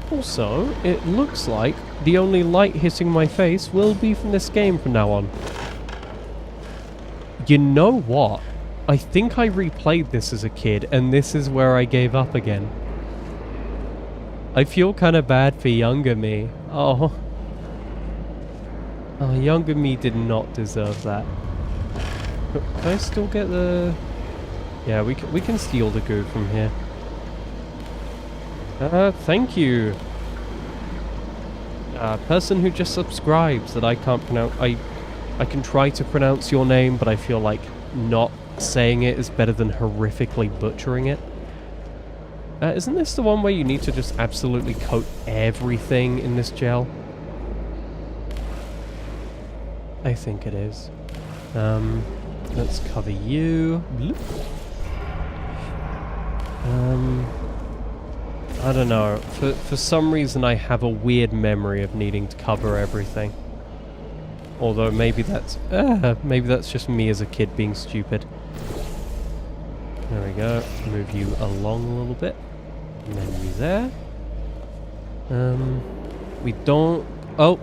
Also, it looks like the only light hitting my face will be from this game from now on. You know what? I think I replayed this as a kid, and this is where I gave up again. I feel kind of bad for younger me. Oh. Oh, younger me did not deserve that. Can I still get the... Yeah, we can steal the goo from here. Thank you. Person who just subscribes that I can't pronounce... I can try to pronounce your name, but I feel like not saying it is better than horrifically butchering it. Isn't this the one where you need to just absolutely coat everything in this gel? I think it is. Let's cover you. Bloop. I don't know. For some reason I have a weird memory of needing to cover everything. Although maybe that's just me as a kid being stupid. There we go. Move you along a little bit. And then you there. We don't... Oh!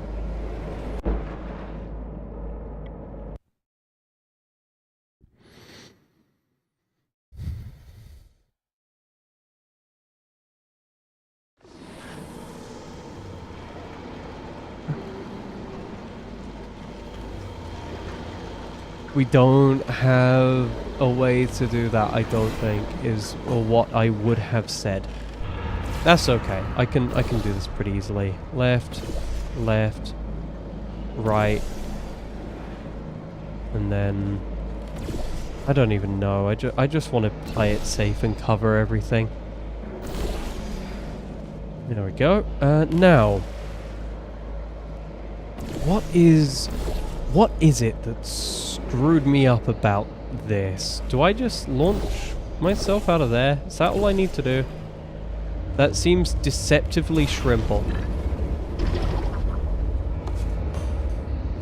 We don't have a way to do that, I don't think, or what I would have said. That's okay. I can do this pretty easily. Left, left, right, and then I don't even know. I just want to play it safe and cover everything. There we go. Now, what is it that screwed me up about this? Do I just launch myself out of there? Is that all I need to do? That seems deceptively shrimple.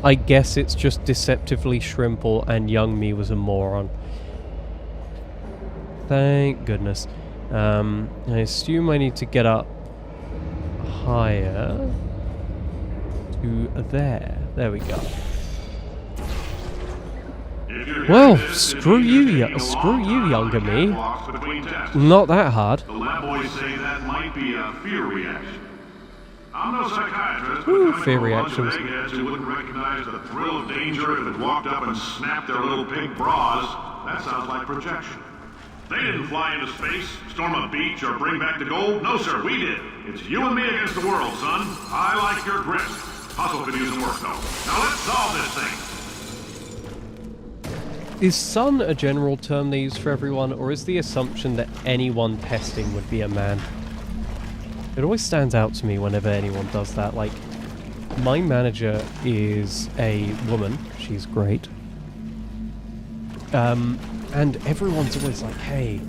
I guess it's just deceptively shrimple and young me was a moron. Thank goodness. I assume I need to get up higher to there. There we go. Well, screw you, younger me. Not that hard. The lab boys say that might be a fear reaction. I'm no psychiatrist, Ooh, but fear coming from a bunch reactions. of eggheads who wouldn't recognize the thrill of danger if it walked up and snapped their little pink bras, that sounds like projection. They didn't fly into space, storm a beach, or bring back the gold. No, sir, we did. It's you and me against the world, son. I like your grit. Hustle could use some work, though. Now let's solve this thing. Is son a general term they use for everyone, or is the assumption that anyone testing would be a man? It always stands out to me whenever anyone does that. Like, my manager is a woman. She's great. And everyone's always like, hey,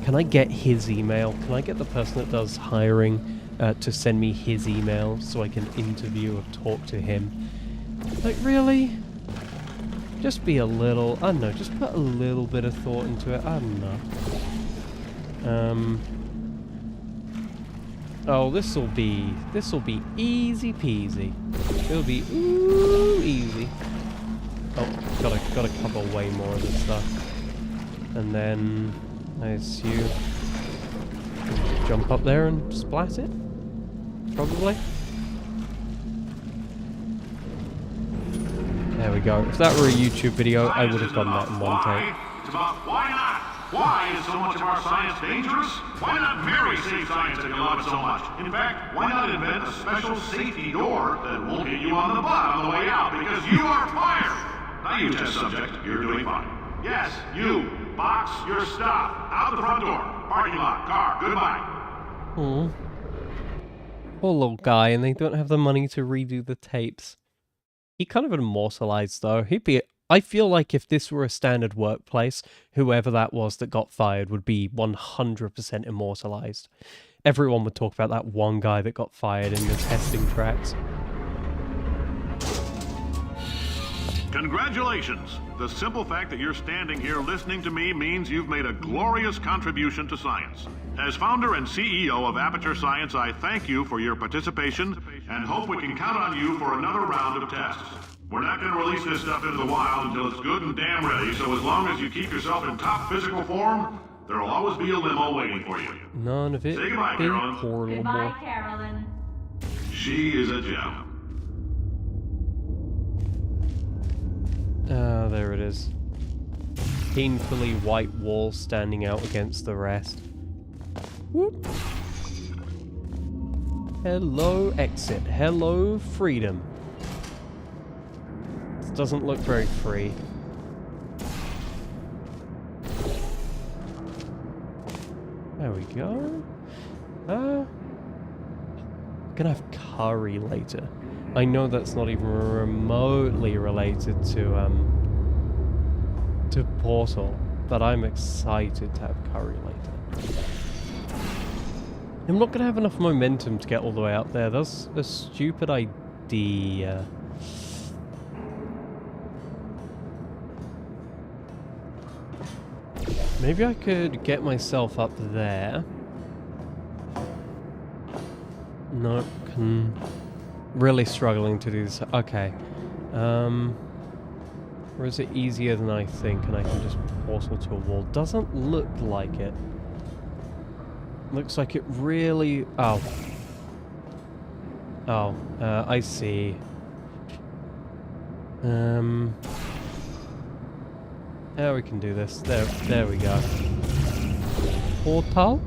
can I get his email? Can I get the person that does hiring to send me his email so I can interview or talk to him? Like, really? Just be a little, I don't know, just put a little bit of thought into it, I don't know. Oh, this'll be easy peasy. It'll be easy. Oh, gotta cover way more of this stuff. And then I assume jump up there and splat it? Probably. There we go. If that were a YouTube video, I would have done that in one take. It's about why not? Why is so much of our science dangerous? Why not Mary save science if you love it so much? In fact, why not invent a special safety door that won't hit you on the butt on the way out because you are fired? Now you test subject, you're doing fine. Yes, you. Box your stuff. Out the front door. Parking lot. Car. Goodbye. Oh. Poor little guy, and they don't have the money to redo the tapes. He kind of immortalized though. I feel like if this were a standard workplace, whoever that was that got fired would be 100% immortalized. Everyone would talk about that one guy that got fired in the testing tracks. Congratulations! The simple fact that you're standing here listening to me means you've made a glorious contribution to science. As founder and CEO of Aperture Science, I thank you for your participation and hope we can count on you for another round of tests. We're not going to release this stuff into the wild until it's good and damn ready, so as long as you keep yourself in top physical form, there'll always be a limo waiting for you. None of it. Say goodbye, Carolyn. Goodbye, Carolyn. She is a gem. Ah, there it is. Painfully white wall standing out against the rest. Whoop. Hello, exit. Hello, freedom. This doesn't look very free. There we go. Gonna have curry later. I know that's not even remotely related to Portal, but I'm excited to have curry later. I'm not gonna have enough momentum to get all the way up there. That's a stupid idea. Maybe I could get myself up there. No, really struggling to do this. Okay. Or is it easier than I think and I can just portal to a wall? Doesn't look like it. Looks like it really... Oh. Oh, I see. Yeah, we can do this. There we go. Portal?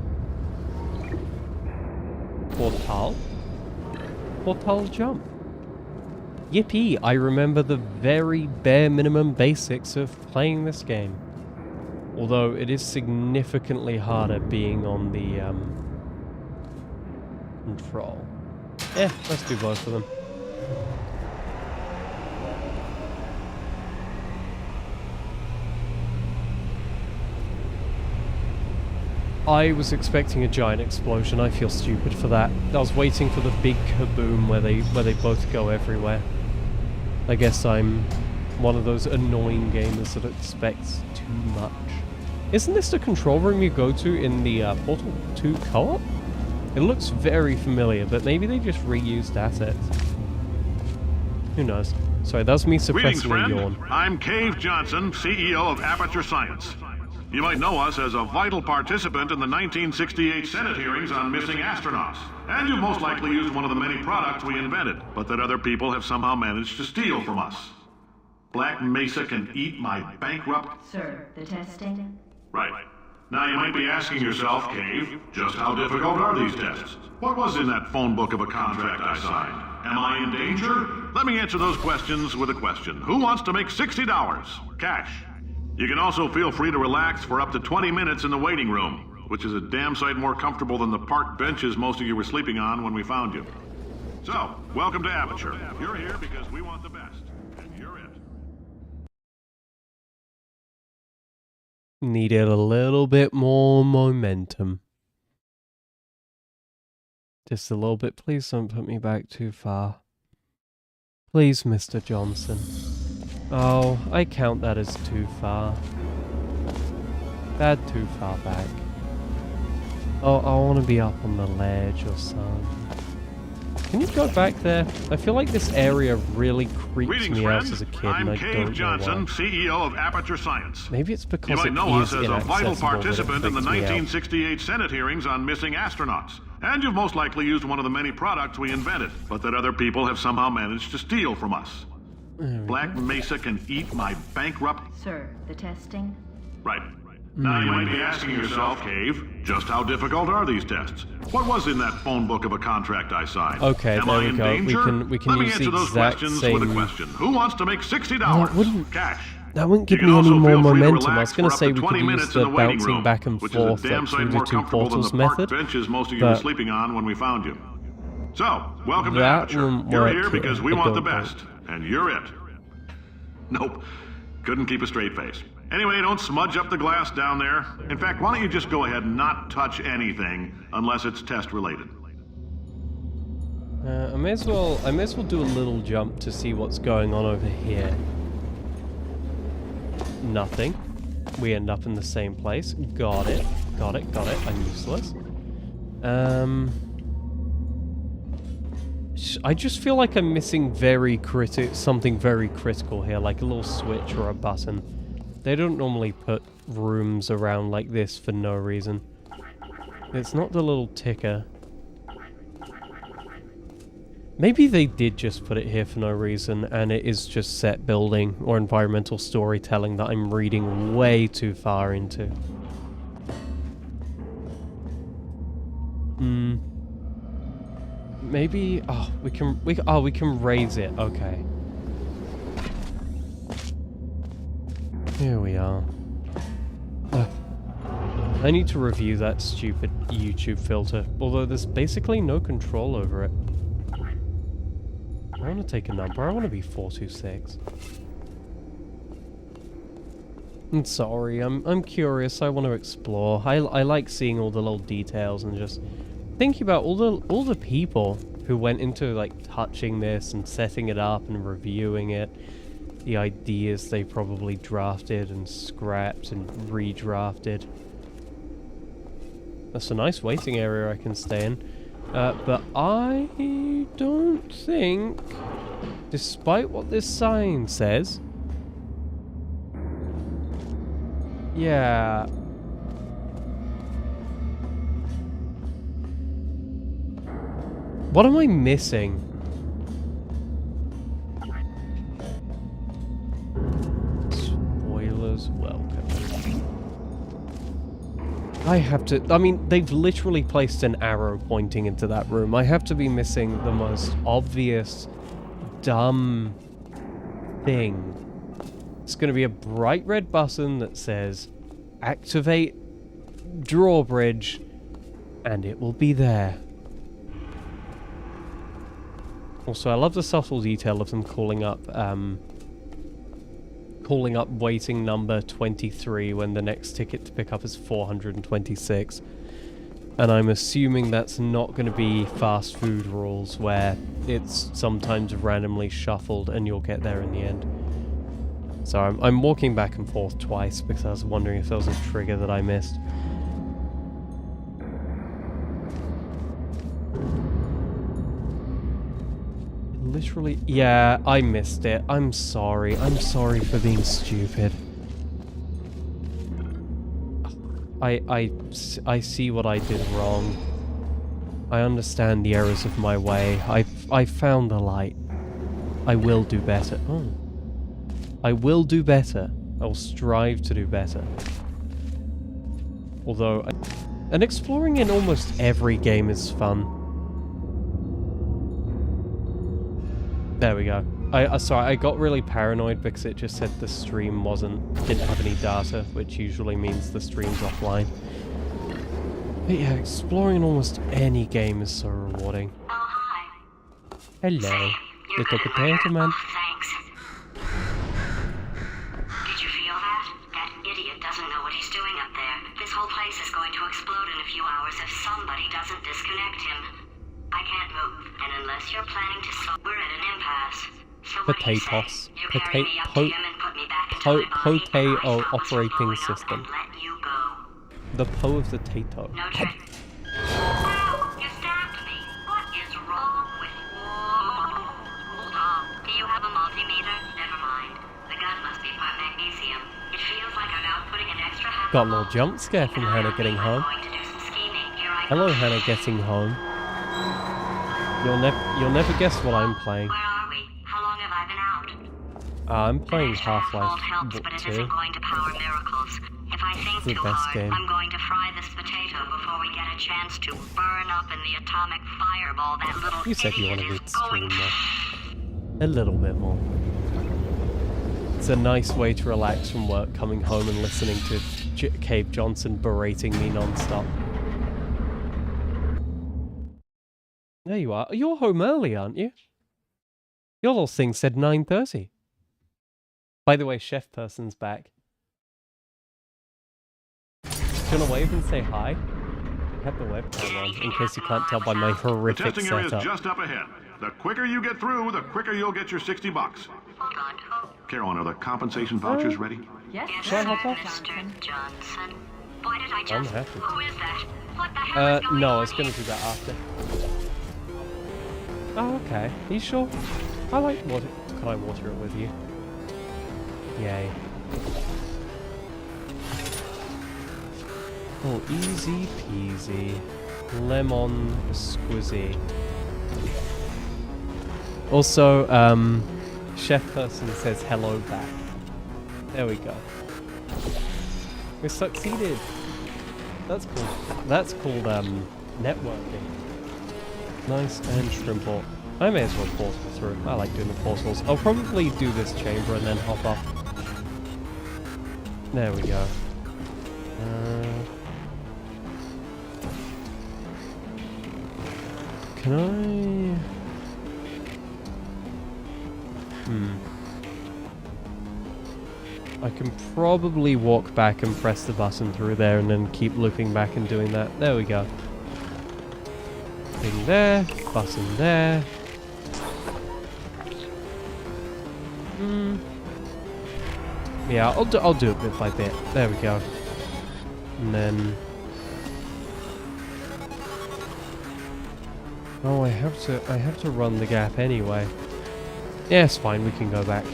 Portal? Portal jump. Yippee! I remember the very bare minimum basics of playing this game. Although it is significantly harder being on the control. Yeah, let's do both of them. I was expecting a giant explosion. I feel stupid for that. I was waiting for the big kaboom where they both go everywhere. I guess I'm one of those annoying gamers that expects too much. Isn't this the control room you go to in the Portal 2 co-op? It looks very familiar, but maybe they just reused assets. Who knows? Sorry, that was me suppressing a yawn. I'm Cave Johnson, CEO of Aperture Science. You might know us as a vital participant in the 1968 Senate hearings on missing astronauts. And you've most likely used one of the many products we invented, but that other people have somehow managed to steal from us. Black Mesa can eat my bankrupt... Sir, the testing? Right. Now you might be asking yourself, Cave, just how difficult are these tests? What was in that phone book of a contract I signed? Am I in danger? Let me answer those questions with a question. Who wants to make $60? Cash. You can also feel free to relax for up to 20 minutes in the waiting room, which is a damn sight more comfortable than the park benches most of you were sleeping on when we found you. So, welcome to Aperture. You're here because we want the best, and you're it. Needed a little bit more momentum. Just a little bit. Please don't put me back too far. Please, Mr. Johnson. Oh, I count that as too far. Bad too far back. Oh, I want to be up on the ledge or something. Can you go back there? I feel like this area really creeps Greetings, me out friend. as a kid, I'm and I Cave don't Johnson, know why. CEO of Aperture Science. Maybe it's You because might it know us is as a vital inaccessible that it participant in the freaks me out. 1968 Senate hearings on missing astronauts. And you've most likely used one of the many products we invented, but that other people have somehow managed to steal from us. Black Mesa can eat my bankrupt... Sir, the testing? Right. Now you might be asking yourself, Cave, just how difficult are these tests? What was in that phone book of a contract I signed? Okay, Am there I we in go. danger? We can Let me use the answer those exact questions same... with a question. Who wants to make $60 No, it wouldn't- cash? That wouldn't give You me can any also more feel free to momentum. I relax was going for to up say to we 20 could use minutes in the the waiting bouncing room, back and which is a forth, damn like sight through more the two comfortable than portals the park method. benches most of you were But sleeping on when we found you. So, welcome to that Aperture. won't You're work here because here. we I want the don't best, and you're it. Nope. Couldn't keep a straight face. Anyway, don't smudge up the glass down there. In fact, why don't you just go ahead and not touch anything unless it's test related? I may as well do a little jump to see what's going on over here. Nothing. We end up in the same place. Got it. Got it. Got it. I'm useless. I just feel like I'm missing something very critical here, like a little switch or a button. They don't normally put rooms around like this for no reason. It's not the little ticker. Maybe they did just put it here for no reason, and it is just set building or environmental storytelling that I'm reading way too far into. Maybe we can raise it. Okay. Here we are. I need to review that stupid YouTube filter, although there's basically no control over it. I want to take a number. I want to be 426. I'm sorry. I'm curious. I want to explore. I like seeing all the little details and just thinking about all the people who went into like touching this and setting it up and reviewing it. The ideas they probably drafted and scrapped and redrafted. That's a nice waiting area I can stay in. But I don't think, despite what this sign says... Yeah. What am I missing? Spoilers welcome. I have to... I mean, they've literally placed an arrow pointing into that room. I have to be missing the most obvious, dumb thing. It's going to be a bright red button that says, activate drawbridge, and it will be there. Also, I love the subtle detail of them calling up waiting number 23 when the next ticket to pick up is 426. And I'm assuming that's not going to be fast food rules where it's sometimes randomly shuffled and you'll get there in the end. So I'm walking back and forth twice because I was wondering if there was a trigger that I missed. Literally, yeah, I missed it. I'm sorry. I'm sorry for being stupid. I see what I did wrong. I understand the errors of my way. I found the light. I will do better. Oh. I will do better. I will strive to do better. Although, and exploring in almost every game is fun. There we go. Sorry, I got really paranoid because it just said the stream didn't have any data, which usually means the stream's offline. But yeah, exploring in almost any game is so rewarding. Oh, hi. Hello, Say, you're little good in my potato hair. man. Oh, thanks. Did you feel that? That idiot doesn't know what he's doing up there. This whole place is going to explode in a few hours if somebody doesn't disconnect him. I can't move, and unless you're planning to solve, we're at an impasse. So what do you say? Potatoes. You carry me up to him and put me back into my body, Potato and I stop what's operating blowing up system. and let you go. The Po of the Tato. No trick. Got a little jump scare from Hannah getting home. Going to do some scheming. Here I Hello, go. Hannah getting home. You'll never guess what I'm playing. Where are we? How long have I been out? I'm playing An extra half Half-Life volt helps, but it 2. isn't going to power miracles. If I think The too best hard, game. I'm going to fry this potato before we get a chance to burn up in the atomic fireball that little You said you idiot wanted me is to going stream more. A little bit more. It's a nice way to relax from work, coming home and listening to Cave Johnson berating me non-stop. There you are. You're home early, aren't you? Your little thing said 9:30. By the way, Chef Person's back. Do you want to wave and say hi? I have the webcam on, in case you can't tell by my The horrific testing area is setup. just up ahead. The quicker you get through, the quicker you'll get your $60. Hold on. Carolyn, are the compensation vouchers ready? Yes, Should I hop off? Mr. Johnson. Why did I I'm just... happy. Who is that? What the hell is going No, on I was going to do that after. Oh, okay. Are you sure? I like water. Can I water it with you? Yay. Oh, easy peasy. Lemon squizzy. Also, Chef Person says hello back. There we go. We succeeded. That's cool. That's called, networking. Nice and shrimple. I may as well portal through. I like doing the portals. I'll probably do this chamber and then hop off. There we go. Can I... I can probably walk back and press the button through there and then keep looping back and doing that. There we go. Thing there, button there. Yeah, I'll do it bit by bit. There we go. And then... Oh, I have to run the gap anyway. Yeah, it's fine, we can go back.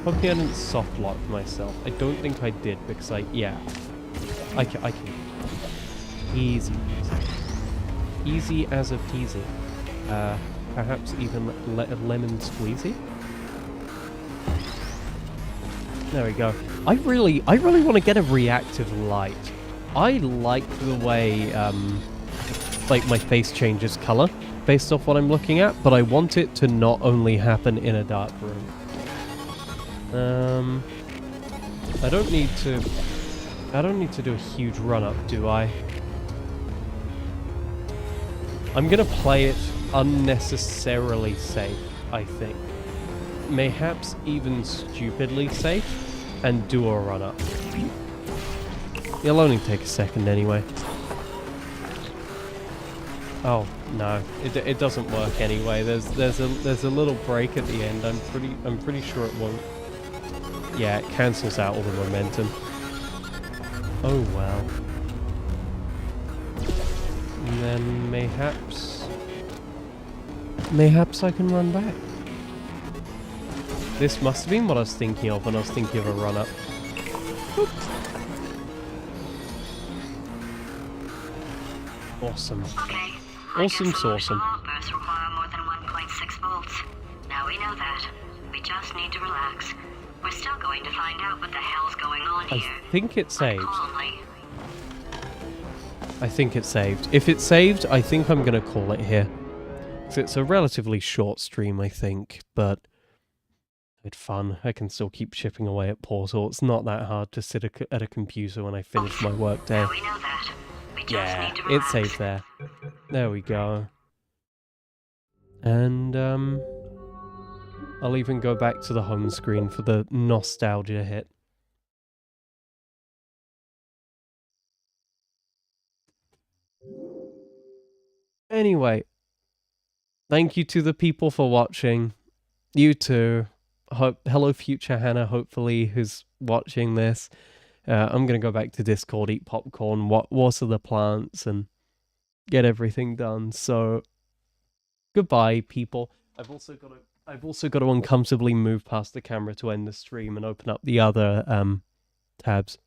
Hope I didn't soft lock myself. I don't think I did because I can. Easy peasy. Easy as a peasy. Perhaps even lemon squeezy. There we go. I really want to get a reactive light. I like the way like my face changes color based off what I'm looking at, but I want it to not only happen in a dark room. I don't need to do a huge run up, do I? I'm gonna play it unnecessarily safe, I think. Mayhaps even stupidly safe, and do a run up. It'll only take a second anyway. Oh no, it doesn't work anyway. There's a little break at the end. I'm pretty sure it won't. Yeah, it cancels out all the momentum. Oh well. And then mayhaps I can run back. This must have been what I was thinking of when I was thinking of a run up. Boop. Awesome. Okay. Awesome sauceum. Outbursts require more than 1.6 volts. Now we know that. We just need to relax. We're still going to find out what the hell's going on here. I think it saved. Calmly. I think it saved. If it saved, I think I'm going to call it here. 'Cause it's a relatively short stream, I think, but it's fun. I can still keep chipping away at Portal. It's not that hard to sit at a computer when I finish my work day. Now we know that. We just Yeah, need to it relax. saved there. There we go. And, I'll even go back to the home screen for the nostalgia hit. Anyway, thank you to the people for watching. You too. Hello, future Hannah, hopefully, who's watching this. I'm going to go back to Discord, eat popcorn, water the plants, and get everything done. So, goodbye, people. I've also got to uncomfortably move past the camera to end the stream and open up the other tabs.